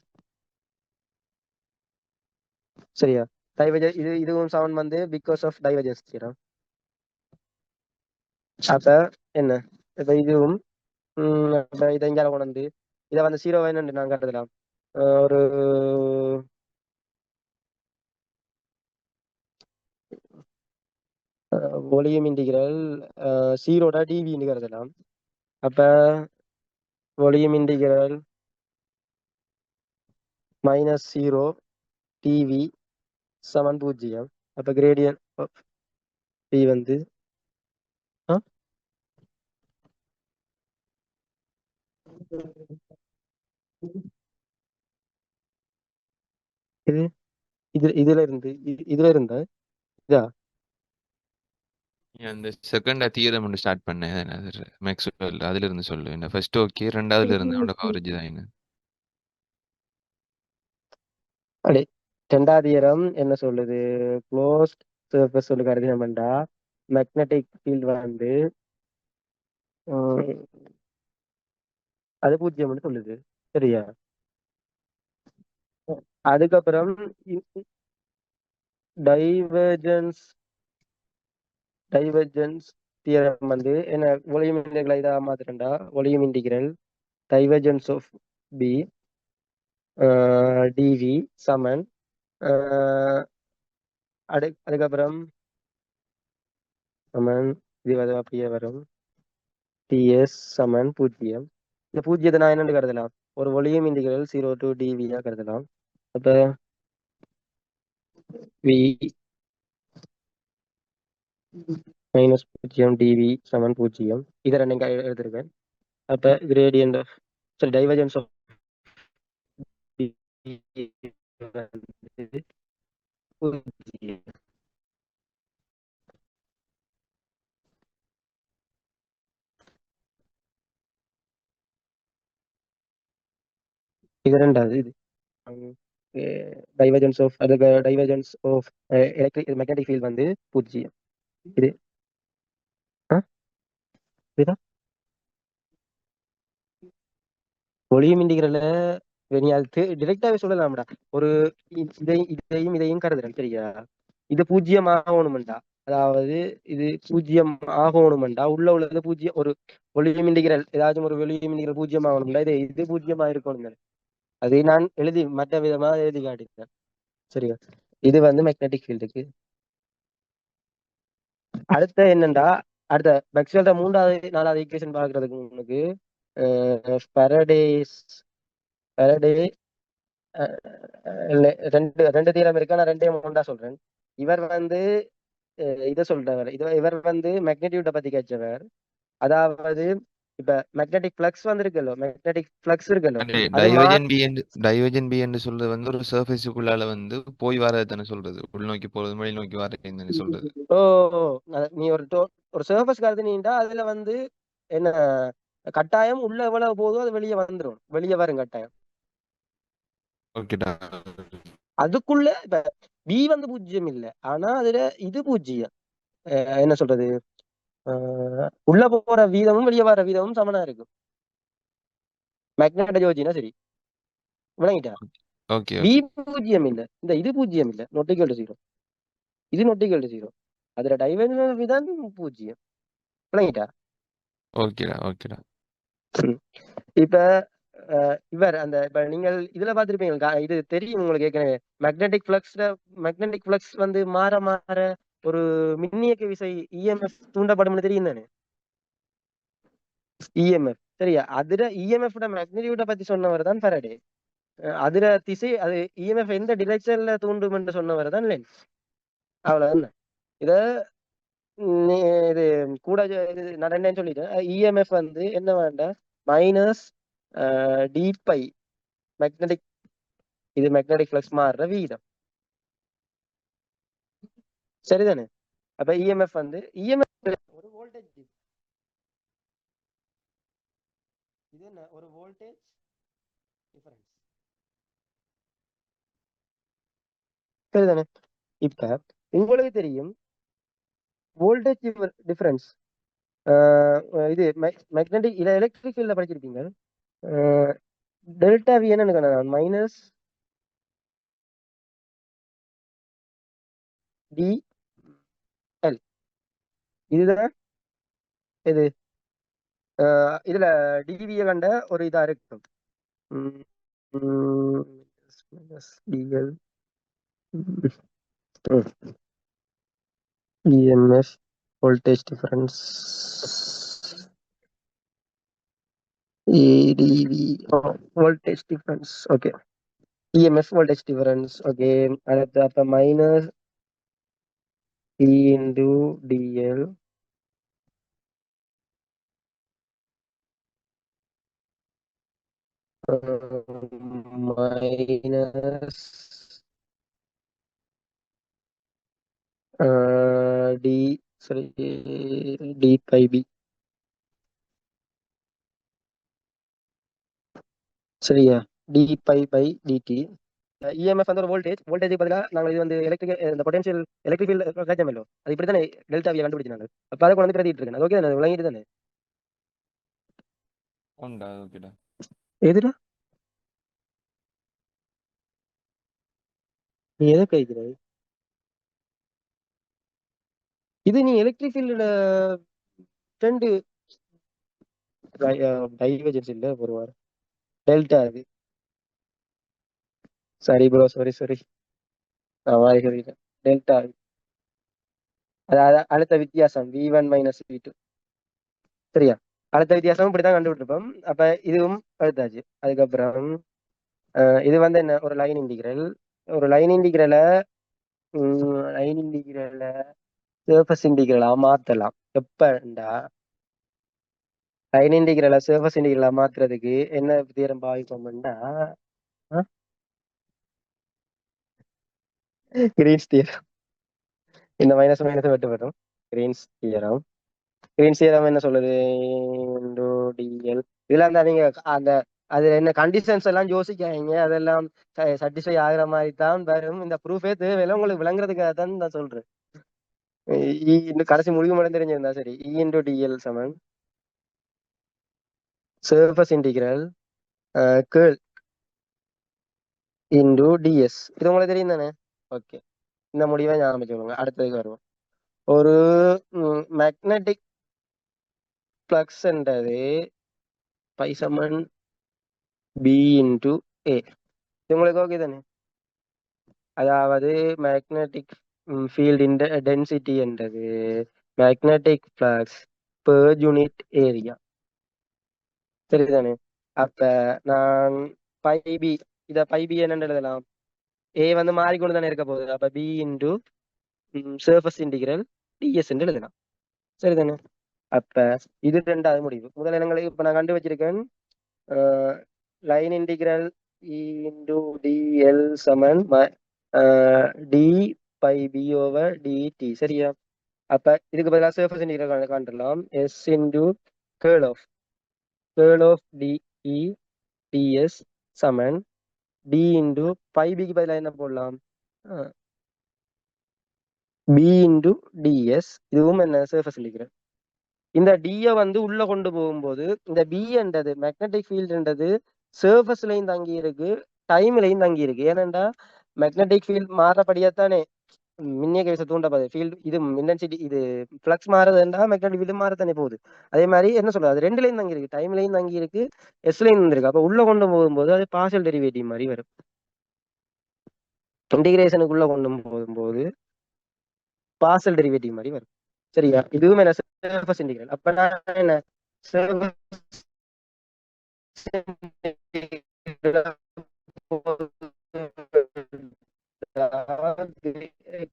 சரியா? டைவர்ஜென்ஸ் இதுவும் சமன் வந்து பிகாஸ் ஆஃப் டைவர்ஜென்ஸ் தியரம். அப்ப என்ன இப்ப இதுவும் அப்ப இதை இங்க கொண்டு வந்து இதை வந்து 0 என்னன்னு நான் காட்டுதலாம். ஒரு வால்யூம் இன்டிகிரல் 0 டிவி கருதலாம். அப்ப வால்யூம் இன்டிகிரல் -0 டிவி சமன் பூஜ்ஜியம். அப்ப கிரேடியன் பி வந்து ஆ? இது இதுல இருந்து இதுல இருந்தா இதா நீ அந்த செகண்ட் தியரம் ஒன்று ஸ்டார்ட் பண்ணேன் மேக்ஸ்வெல் அதுல இருந்து சொல்லு. என்ன ஃபர்ஸ்ட் ஓகே, ரெண்டாவதுல இருந்து அவனோட கவரேஜ் தான் என்ன. அடே ரெண்டாவது இயரம் என்ன சொல்லுது? க்ளோஸ்ட் சர்ஃபேஸ் சொல்லு கருதினமெண்டா மேக்னெட்டிக் ஃபீல்ட் வந்து உம், அது பூஜ்ஜியம்னு சொல்லுது. சரியா? அதுக்கப்புறம் டைவர்ஜென்ஸ் டைவர்ஜென்ஸ் தியரம் வந்து என்ன வால்யூம் இன்டெகிரல் இதா மாத்திரண்டா volume integral divergence of B dv சமன் அதுக்கப்புறம் சமன் இது வந்து அப்படியே வரும் டிஎஸ் சமன் பூஜ்ஜியம். இந்த பூஜ்ஜியத்தை நான் என்னன்னு கருதலாம்? ஒரு வால்யூம் இன்டிகிரல் 0 டு டிவியா கருதலாம். அப்ப வி மைனஸ் பூஜ்ஜியம் டிவி சமன் பூஜ்ஜியம். இதை ரெண்டு எழுதிருக்கேன். அப்ப கிரேடியன்ட் ஆஃப் சரி டைவர்ஜென்ஸ் ஆஃப் பூஜ்ஜியம். இது ரெண்டாவது இது டைவர்ஜென்ஸ் ஆஃப் அதுக்கு divergence of electric magnetic field வந்து பூஜ்ஜியம். இது ஆ? இதுதான் வால்யூம் இன்டிகிரல்ல நீ அது டிரெக்டாவே சொல்லலாம்டா. ஒரு இதையும் கருதுறேன். சரியா? இது பூஜ்ஜியம் ஆகணும்டா. அதாவது இது பூஜ்ஜியம் ஆகணும்டா உள்ள உள்ளது பூஜ்ஜியம் ஒரு வால்யூம் இன்டிகிரல் ஏதாச்சும் ஒரு வால்யூம் இன்டிகிரல் பூஜ்ஜியம் ஆகணும்டா. இது பூஜ்ஜியமா இருக்கணும். அதை நான் எழுதி மற்ற விதமா எழுதி காட்டிட்டேன். சரியா? இது வந்து மேக்னெட்டிக் ஃபீல்டுக்கு. அடுத்த என்னண்டா அடுத்த மேக்ஸ்வெல்ட மூன்றாவது நாலாவது ஈக்குவேஷன் பார்க்கறதுக்கு முன்னுக்கு ஃபெரடேஸ் ஃபெரடே ரெண்டு ரெண்டு தீரம் இருக்கு. நான் ரெண்டையும் ஒன்றா சொல்றேன். இவர் வந்து இதை சொல்றவர் இவர் வந்து மேக்னெட்டியூட பத்தி கேட்சவர். அதாவது இப்ப மேக்னெட்டிக் ஃப்ளக்ஸ் வந்து இருக்குல்லோ மேக்னெட்டிக் ஃப்ளக்ஸ் இருக்குல்லோ அது டைவர்ஜன் பி என்று சொல்றது வந்து ஒரு சர்ஃபேஸுக்குள்ளால வந்து போய் வரது தானே சொல்றது. உள்நோக்கி போறது மேல் நோக்கி வரதுன்னு சொல்றது. ஓ நீ ஒரு சர்ஃபேஸ் கருதுனீண்டா அதுல வந்து என்ன கட்டாயம் உள்ள எவ்வளவு போதோ அது வெளியே வந்துடும். வெளியே வரும் கட்டாயம். ஓகேடா. அதுக்குள்ள இப்ப பி வந்து பூஜ்ஜியம் இல்லை. ஆனா அதுல இது பூஜ்ஜியம். என்ன சொல்றது? உள்ள போற வீதமும் வெளியே வர வீதமும் சமனா இருக்கும். மேக்னெட் ஜோதினா சரி விளங்கிட்டா? ஓகே பி ஓகே பூஜ்ஜியம் இல்ல. இந்த இது பூஜ்ஜியம் இல்ல. நொட்டிக்கல் ஜீரோ. இது நொட்டிக்கல் ஜீரோ. அதுல டைவர்ஜன் வீதம் பூஜ்ஜியம். விளங்கிட்டா? ஓகேடா ஓகேடா. இப்ப இவர் அந்த இப்ப நீங்கள் இதுல பாத்திருப்பீங்க இது தெரியும் உங்களுக்கு ஏற்கனவே. மேக்னெட்டிக் ஃப்ளக்ஸ் வந்து மாற மாற ஒரு மின்னியக்கு விசை இஎம்எஃப் தூண்டப்படும்னு தெரியும் தானே? இஎம்எஃப் சரியா? அதுல இஎம்எஃப் மேக்னிடியூட பத்தி சொன்னவர் தான் ஃபாரடே. அதுல திசை அது இஎம்எஃப் எந்த டிரெக்ஷன்ல தூண்டும் என்று சொன்னவர் தான் லென்ஸ். அவ்வளவுதான். இத நீ இது கூட இது நான் என்னன்னு சொல்லிட்டேன். இஎம்எஃப் வந்து என்ன வேண்டாம், மைனஸ் டி பை மேக்னெட்டிக், இது மேக்னெட்டிக் ஃப்ளக்ஸ் மாறுற வீதம். சரிதானே? அப்ப இஎம்எஃப் வந்து இஎம்எஃப் ஒரு வோல்டேஜ், இது என்ன ஒரு வோல்டேஜ் டிஃபரன்ஸ். சரிதானே? இப்ப உங்களுக்கு தெரியும் வோல்டேஜ் டிஃபரன்ஸ். இது மேக்னெட்டிக் இதை எலக்ட்ரிக் ஃபீல்ட்ல படிச்சிருப்பீங்க. டெல்டா வி என்ன மைனஸ் டி எல். இதுதான் இது இதுல டிவியை கண்ட ஒரு இதா இருக்கும். Dl EMF voltage difference a dv voltage difference. Okay, EMF voltage difference. Okay, அடுத்து அப்ப minus d into dl minus d சரி டி பை பி. சரியா? D phi by dt. EMF வந்து ஒரு வோல்டேஜ் பதிலாக நாங்கள் இது வந்து எலக்ட்ரிக் இந்த பொட்டன்ஷியல் எலக்ட்ரிக் ஃபீல்ட் காய்ச்சமல்லோ, அது இப்படி தானே டெல்டாவியை கண்டுபிடிச்சாங்க. அப்போ அதை கொண்டு வந்து பிரதிட்டு இருக்கேன். ஓகே தானே? விளங்கிட்டு தானே? உண்டா? ஓகேடா. எதுடா நீ எதை கைக்கிறாய்? இது நீ எலக்ட்ரிக் ஃபீல்டோட ரெண்டு டைவர்ஜன்ஸ் இல்ல ஒரு வாரம் டெல்டா. அது சரி ப்ரோ, சாரி நான் டெல்டா. அதாவது அடுத்த வித்தியாசம் V1 மைனஸ் V2. சரியா? அடுத்த வித்தியாசம் இப்படிதான் கண்டுபிடிப்போம். அப்ப இதுவும் அடுத்தாச்சு. அதுக்கப்புறம் இது வந்து என்ன, ஒரு லைன் இன்டிகிரல். ஒரு லைன் இன்டிகிரல சர்ஃபஸ் இன்டிகிரலா மாத்தலாம். எப்பண்டா லைன் இன்டிகிரல சர்ஃபஸ் இன்டிகிரலா மாத்துறதுக்கு என்ன தியரம் பாவிப்போம்னா கிரீன்ஸ் தியரம். இந்த மைனஸ் மைனஸ் வெட்டு வரும். Green's theorem. கிரீன்ஸ் தியரம் என்ன சொல்லுது? டிஎல். இதுல இருந்தா நீங்க அந்த அது என்ன கண்டிஷன்ஸ் எல்லாம் யோசிக்காதீங்க. அதெல்லாம் சாட்டிஸ்ஃபை ஆகுற மாதிரி தான் வரும். இந்த ப்ரூஃபே தேவையில்லை, உங்களுக்கு விளங்குறதுக்காக தான் நான் சொல்றேன். இன்னும் கடைசி முடிவு மட்டும் தெரிஞ்சிருந்தா சரி. இ இன்டூ டிஎல் சமன் surface integral curl into ds. இது உங்களுக்கு தெரியும் தானே? ஓகே, இந்த முடிவை ஞாபகம் வச்சுக்கோங்க. அடுத்ததுக்கு வருவோம். ஒரு மேக்னெட்டிக் ஃப்ளக்ஸ் என்றது பை சமன் பி இன்டூ ஏ. இது உங்களுக்கு ஓகே தானே? அதாவது மேக்னெட்டிக் ஃபீல்ட் டென்சிட்டி என்றது magnetic flux per unit area. சரிதானே? அப்ப நான் பை பி, இத பை பி என்னன்னு எழுதலாம்? ஏ வந்து மாறிக்கொண்டு தானே இருக்க போகுது. அப்ப B into surface integral ds என்று எழுதலாம். சரிதானே? அப்ப இது ரெண்டாவது முடிவு. முதல் இடங்களுக்கு இப்ப நான் கண்டு வச்சிருக்கேன். Line integral E into dl சமன் d by B over dt. சரியா? அப்ப இதுக்கு பதிலாக சர்ஃபஸ் இன்டிகிரல் காண்டலாம். S into curl of dE ds சமன் டி இன்டூ பை பிக்கு பதிலாக என்ன போடலாம்? B into ds. இதுவும் என்ன சர்ஃபஸ் இன்டிகிரல். இந்த டியை வந்து உள்ள கொண்டு போகும்போது இந்த பி என்றது மேக்னெட்டிக் ஃபீல்டுன்றது சர்ஃபஸ்லையும் தங்கி இருக்கு, டைம்லையும் தங்கி இருக்கு. ஏனென்றா மேக்னெட்டிக் ஃபீல்ட் மாறப்படியாத்தானே மின்னியக்க விசை தூண்டப்படுது. ஃபீல்டு இது இன்டென்சிட்டி இது ஃப்ளக்ஸ் மாறுதுன்றா மேக்னெட்டிக் ஃபீல்டு மாறத்தானே போகுது. அதே மாதிரி என்ன சொல்றது, அது ரெண்டுலையும் தங்கி இருக்கு, டைம்லையும் தங்கி இருக்கு, எஸ்லையும் தங்கிருக்கு. அப்ப உள்ள கொண்டு போகும்போது அது பார்ஷியல் டெரிவேட்டிவ் மாதிரி வரும். இன்டிகிரேஷனுக்குள்ள கொண்டு போகும்போது பார்சல் டெரிவேட்டிவ் மாதிரி வரும். சரியா? இதுவும் என்ன சர்ஃபஸ் இன்டெகிரல். அப்ப நான் என்ன சர்ஃபஸ்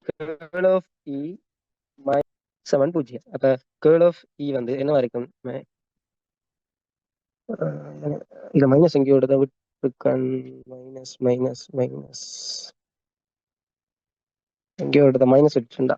கேர்ள் ஆஃப் இ சமன் 0. அப்ப கேர்ள் ஆஃப் இ வந்து என்னவா இருக்கும்? இத மைனஸ் எங்கேயோட தான் விட்டுருக்கான். மைனஸ் மைனஸ் மைனஸ் எங்கேயோட மைனஸ் விட்டுருந்தா.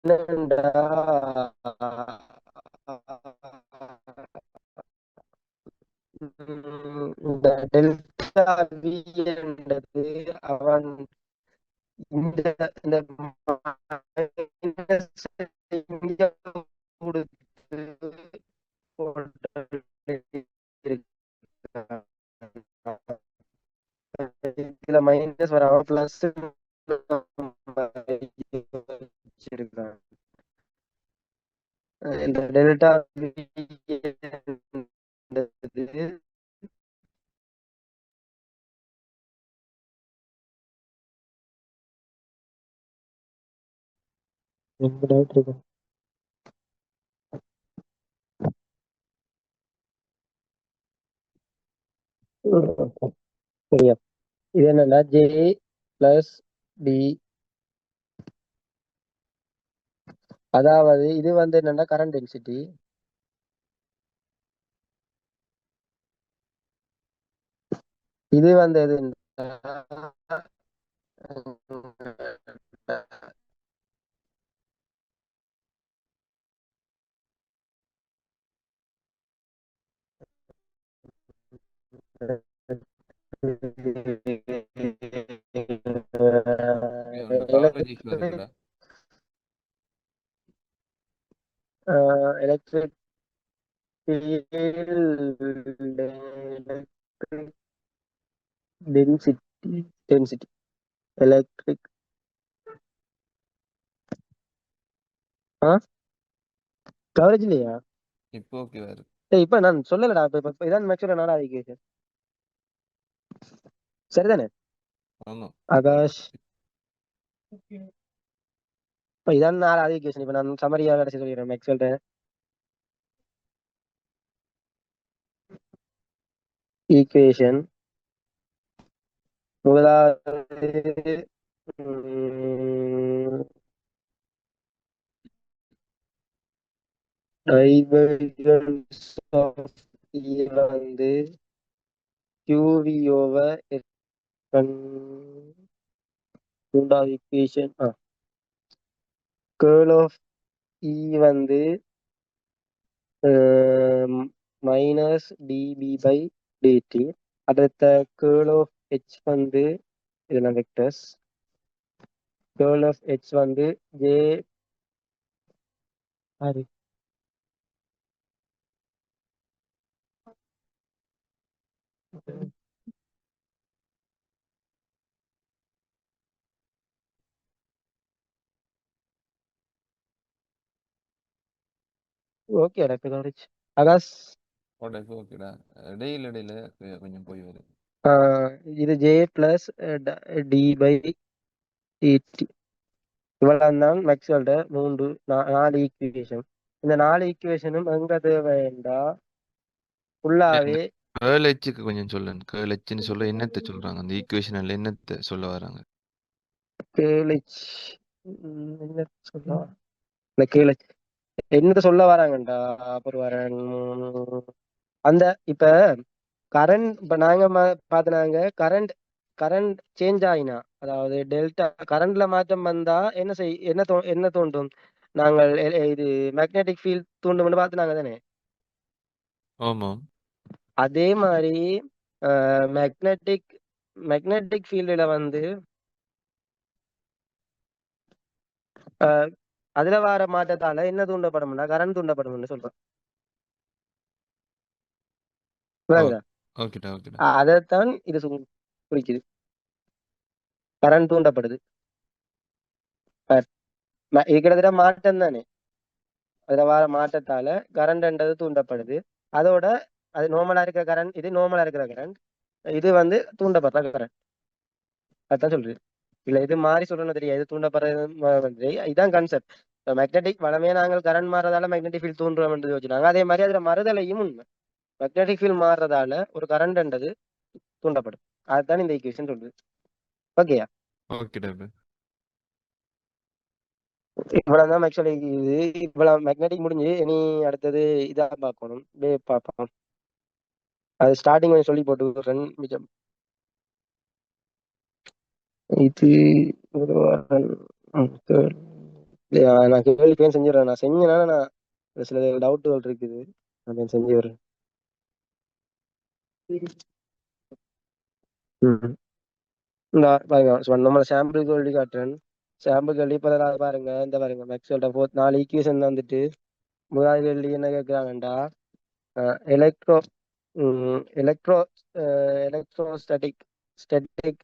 என்னடா இந்த டெல்டா வி என்றது அவன் இந்த இந்த minus இங்க கொடுத்து இதுல மைனஸ் வராம பிளஸ் வச்சிருக்கான். இந்த டெல்டா ரொம்ப டவுட் இருக்கு. சரியா? இது என்னன்னா ஜே பிளஸ் டி, அதாவது இது வந்து என்னன்னா கரண்ட் டென்சிட்டி. இது வந்து எது உன்னோட கவரேஜ் இஷ்யூ இருக்குடா. Electric density density electric coverage இல்லையா? இப்போ ஓகேவா இருக்கு. இப்ப நான் சொல்லலடா. இப்ப இதான் மேக்ஸ்வெல் நாலாவது ஈக்குவேஷன். சரிதானே ஆமா ஆகாஷ்? இப்ப இதான் நாலாவது ஈக்குவேஷன். இப்ப நான் சமரியா கடைசி சொல்லிடுறேன். மேக்ஸ்வெல் ஈக்குவேஷன் முதலாவது டைவர்ஜன்ஸ் ஆஃப் E வந்து QV ஓவர் மூன்றாவது ஈக்குவேஷன். கேர்ள் ஆஃப் E வந்து மைனஸ் டிபி பை டிடி. அடுத்த கேர்ள் ஆஃப் ஹெச் வந்து இதெல்லாம் வெக்டர்ஸ். கேர்ள் ஆஃப் ஹெச் வந்து ஜே ஓகே எனக்கு கவரேஜ். ஆகாஷ் ஓட இப்போ ஓகேடா. இடையில இடையில கொஞ்சம் போய் வரும். இது J plus d by dt. இவ்வளவு தான் மேக்ஸ்வெல்ட நாலு ஈக்குவேஷன். இந்த நாலு ஈக்குவேஷனும் எங்க தேவைண்டா ஃபுல்லாவே கேர்ள் ஹெச்சுக்கு கொஞ்சம் சொல்லுங்க. கேர்ள் ஹெச்னு சொல்ல என்னத்தை சொல்றாங்க? அந்த ஈக்குவேஷன்ல என்னத்தை சொல்ல வராங்க? கேர்ள் என்ன சொல்ல இந்த கேர்ள் என்னத்த சொல்ல வராங்கண்டா அப்புறம் வரேன். அந்த இப்ப கரண்ட் இப்ப நாங்க பாத்துனாங்க கரண்ட் கரண்ட் சேஞ்ச் ஆயினா, அதாவது டெல்டா கரண்ட்ல மாற்றம் வந்தா என்ன தோன்றும்? நாங்கள் இது மேக்னெட்டிக் ஃபீல்ட் தூண்டும்னு பார்த்துனாங்க தானே. ஆமாம். அதே மாதிரி மேக்னெட்டிக் மேக்னெட்டிக் ஃபீல்டுல வந்து அஹ், அதுல வர மாற்றத்தால என்ன தூண்டப்படும்னா கரண்ட் தூண்டப்படும்னு சொல்றோம். ஓ புரியுதா? ஓகேடா ஓகேடா. அதைத்தான் இது குறிக்குது. கரண்ட் தூண்டப்படுது. அஹ், இது கிட்டத்தட்ட மாற்றம் தானே. அதுல வர மாற்றத்தால கரண்ட்ன்றது தூண்டப்படுது. அதோட அது நார்மலா இருக்கிற கரண்ட், இது நார்மலா இருக்கிற கரண்ட், இது வந்து தூண்டப்படுற கரண்ட். அதான் சொல்றது. இல்ல இது மாறி சொல்லணும் தெரியாது. இது தூண்டப்படுறது வந்து இதான் கான்செப்ட். மேக்னெட்டிக் வளமே நாங்கள் கரண்ட் மாறதால மேக்னெட்டிக் ஃபீல்ட் தூண்டுறோம் என்று யோசிச்சாங்க. அதே மாதிரி அதுல மறுதலையும் உண்மை. மேக்னெட்டிக் ஃபீல்ட் மாறுறதால ஒரு கரண்ட்ன்றது தூண்டப்படும். அதுதான் இந்த ஈக்குவேஷன் சொல்றது. ஓகேயா? ஓகேடா bro. இவ்வளவுதான் ஆக்சுவலி. இது இவ்வளவு மேக்னெட்டிக் முடிஞ்சு இனி அடுத்தது இதா பார்க்கணும். வேவ் பார்ப்போம். அது ஸ்டார்டிங் கொஞ்சம் சொல்லி போட்டு விடுறேன். மிச்சம் இது நான் கேள்வி பேர் செஞ்சிடறேன். நான் செஞ்சேன்னா நான் சில டவுட்டுகள் இருக்குது. நான் செஞ்சு வரேன். ம். இந்த பாருங்க நம்ம சாம்பிள் கேள்வி காட்டுறேன். சாம்பிள் கேள்வி இப்ப பாருங்க. இந்த பாருங்க மேக்ஸ்வெல்ட ஃபோர்த் 4 ஈக்குவேஷன் வந்துட்டு முதலாவது கேள்வி என்ன கேட்கிறாங்கடா, எலக்ட்ரோ எலக்ட்ரோ எலக்ட்ரோஸ்டாட்டிக் ஸ்டாட்டிக்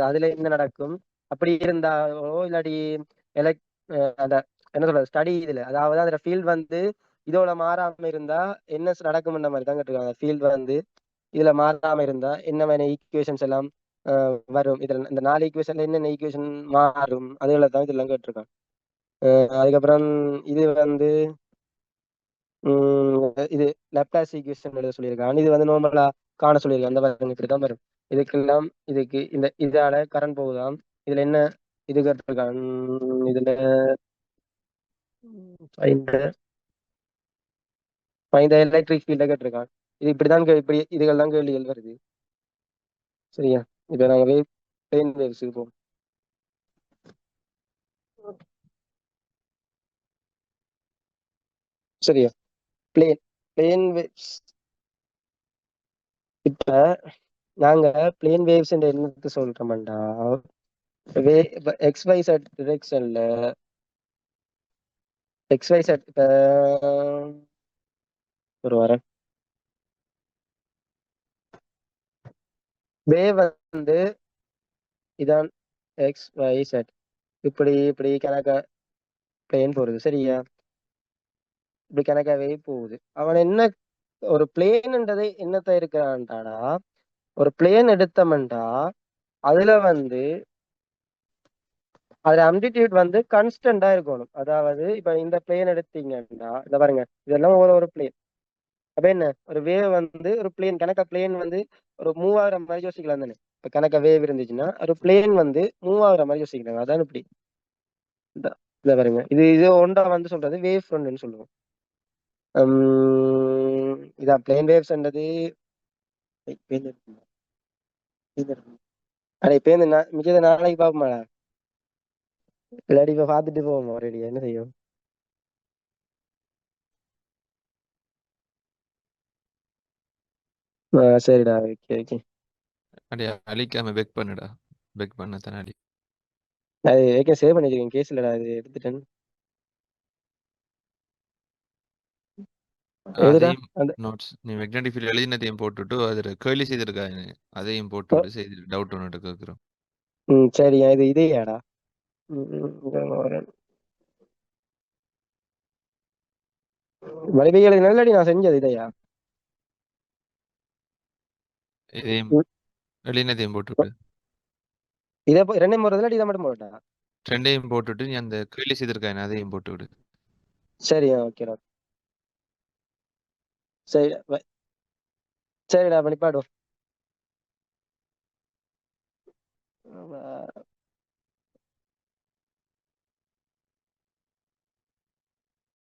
அதுல என்ன நடக்கும் அப்படி இருந்தாலோ இல்லாட்டி எலக் அந்த என்ன சொல்றது ஸ்டடி இதுல அதாவது அதுல ஃபீல்ட் வந்து இதோட மாறாம இருந்தா என்ன நடக்கும்ன்ற மாதிரி தான் கேட்டிருக்காங்க. ஃபீல்ட் வந்து இதுல மாறாம இருந்தா என்ன மாதிரி ஈக்குவேஷன்ஸ் எல்லாம் வரும். இதுல இந்த 4 ஈக்குவேஷன்ல என்னென்ன ஈக்குவேஷன் மாறும் அதுகளை தான் இதெல்லாம் கேட்டிருக்காங்க. அதுக்கப்புறம் இது வந்து இது லாப்லாஸ் ஈக்குவேஷன் எழுத சொல்லியிருக்காங்க. இது வந்து நார்மலா காண சொல்லியிருக்காங்க. அந்த பாருங்க இப்படிதான் வரும். இதுக்கெல்லாம் இதுக்கு இந்த இதால கரண்ட் போகுதாம். இதுல என்ன இது கேட்டிருக்காங்க. இதுல இந்த எலக்ட்ரிக் ஃபீல்ட கேட்டிருக்காங்க. இது இப்படிதான் இப்படி இதுகள் தான் கேள்விகள் வருது. சரியா? இப்ப நாங்க பிளேன் வேவ்ஸுக்கு போவோம். சரியா? Plane plane waves. இப்ப நாங்க பிளேன் வேவ்ஸ் என்னத்து சொல்றோம்டா, எக்ஸ் ஒய் செட் டிரெக்ஷன்ல எக்ஸ் ஒய் செட் ஒரு வாரம் வேவ் வந்து இதான் எக்ஸ் ஒய் செட் இப்படி இப்படி கணக்கா பிளேன் போறது. சரியா? இப்படி கணக்காவே போகுது. அவன் என்ன ஒரு பிளேன்ன்றதை என்னத்த இருக்கிறான்டாடா, ஒரு பிளேன் எடுத்தமன்டா அதுல வந்து அதுல அம்ப்ளிடியூட் வந்து கான்ஸ்டன்டா இருக்கணும். அதாவது இப்ப இந்த பிளேன் எடுத்தீங்கன்னா இந்த பாருங்க இதெல்லாம் ஒரு பிளேன். அப்ப என்ன ஒரு வேவ் வந்து ஒரு பிளேன் கணக்கா பிளேன் வந்து ஒரு மூவ் ஆகுற மாதிரி யோசிக்கலாம் தானே. இப்ப கணக்கா வேவ் இருந்துச்சுன்னா ஒரு பிளேன் வந்து மூவ் ஆகுற மாதிரி யோசிக்கிறாங்க. அதான் இப்படி இந்த இந்த பாருங்க இது இது ஒன்றா வந்து சொல்றது வேவ் ஃப்ரண்ட்னு சொல்லுவோம். இதான் பிளேன் வேவ்ஸ்ன்றது. அடே இப்ப மிச்சத நாளைக்கு பாப்போமாடா, இல்லாட்டி இப்ப பாத்துட்டு போவோமா ரெடியா என்ன செய்யும். சரிடா. Okay okay. அடே அழிக்காம பெக் பண்ணுடா. பெக் பண்ண தானே அடி. அது ஏற்கனவே சேவ் பண்ணி வச்சிருக்கேன். கேஸ் இல்லடா, அது எடுத்துட்டேன். எதுடா அதையும் அந்த நோட்ஸ் நீ மேக்னெட்டிக் ஃபீல்ட் எழுதினதையும் போட்டுட்டு அதில் கேள்வி செய்திருக்காங்க அதையும் போட்டு விட்டு செய்து டவுட் ஒன்று கேட்குறோம். சரியா இது இதேயாடா. வடிவைகள் நல்லடி நான் செஞ்சது இதையா. இதையும் ம், எழுதினதையும் போட்டுவிட்டு இதை ரெண்டே போறதுல இதை மட்டும் போட்டா. ரெண்டையும் போட்டுட்டு நீ அந்த கேள்வி செய்திருக்காங்க அதையும் போட்டு விடு. சரியா ஓகேடா. சரிடா சரிடா பண்ணிப்பாடு.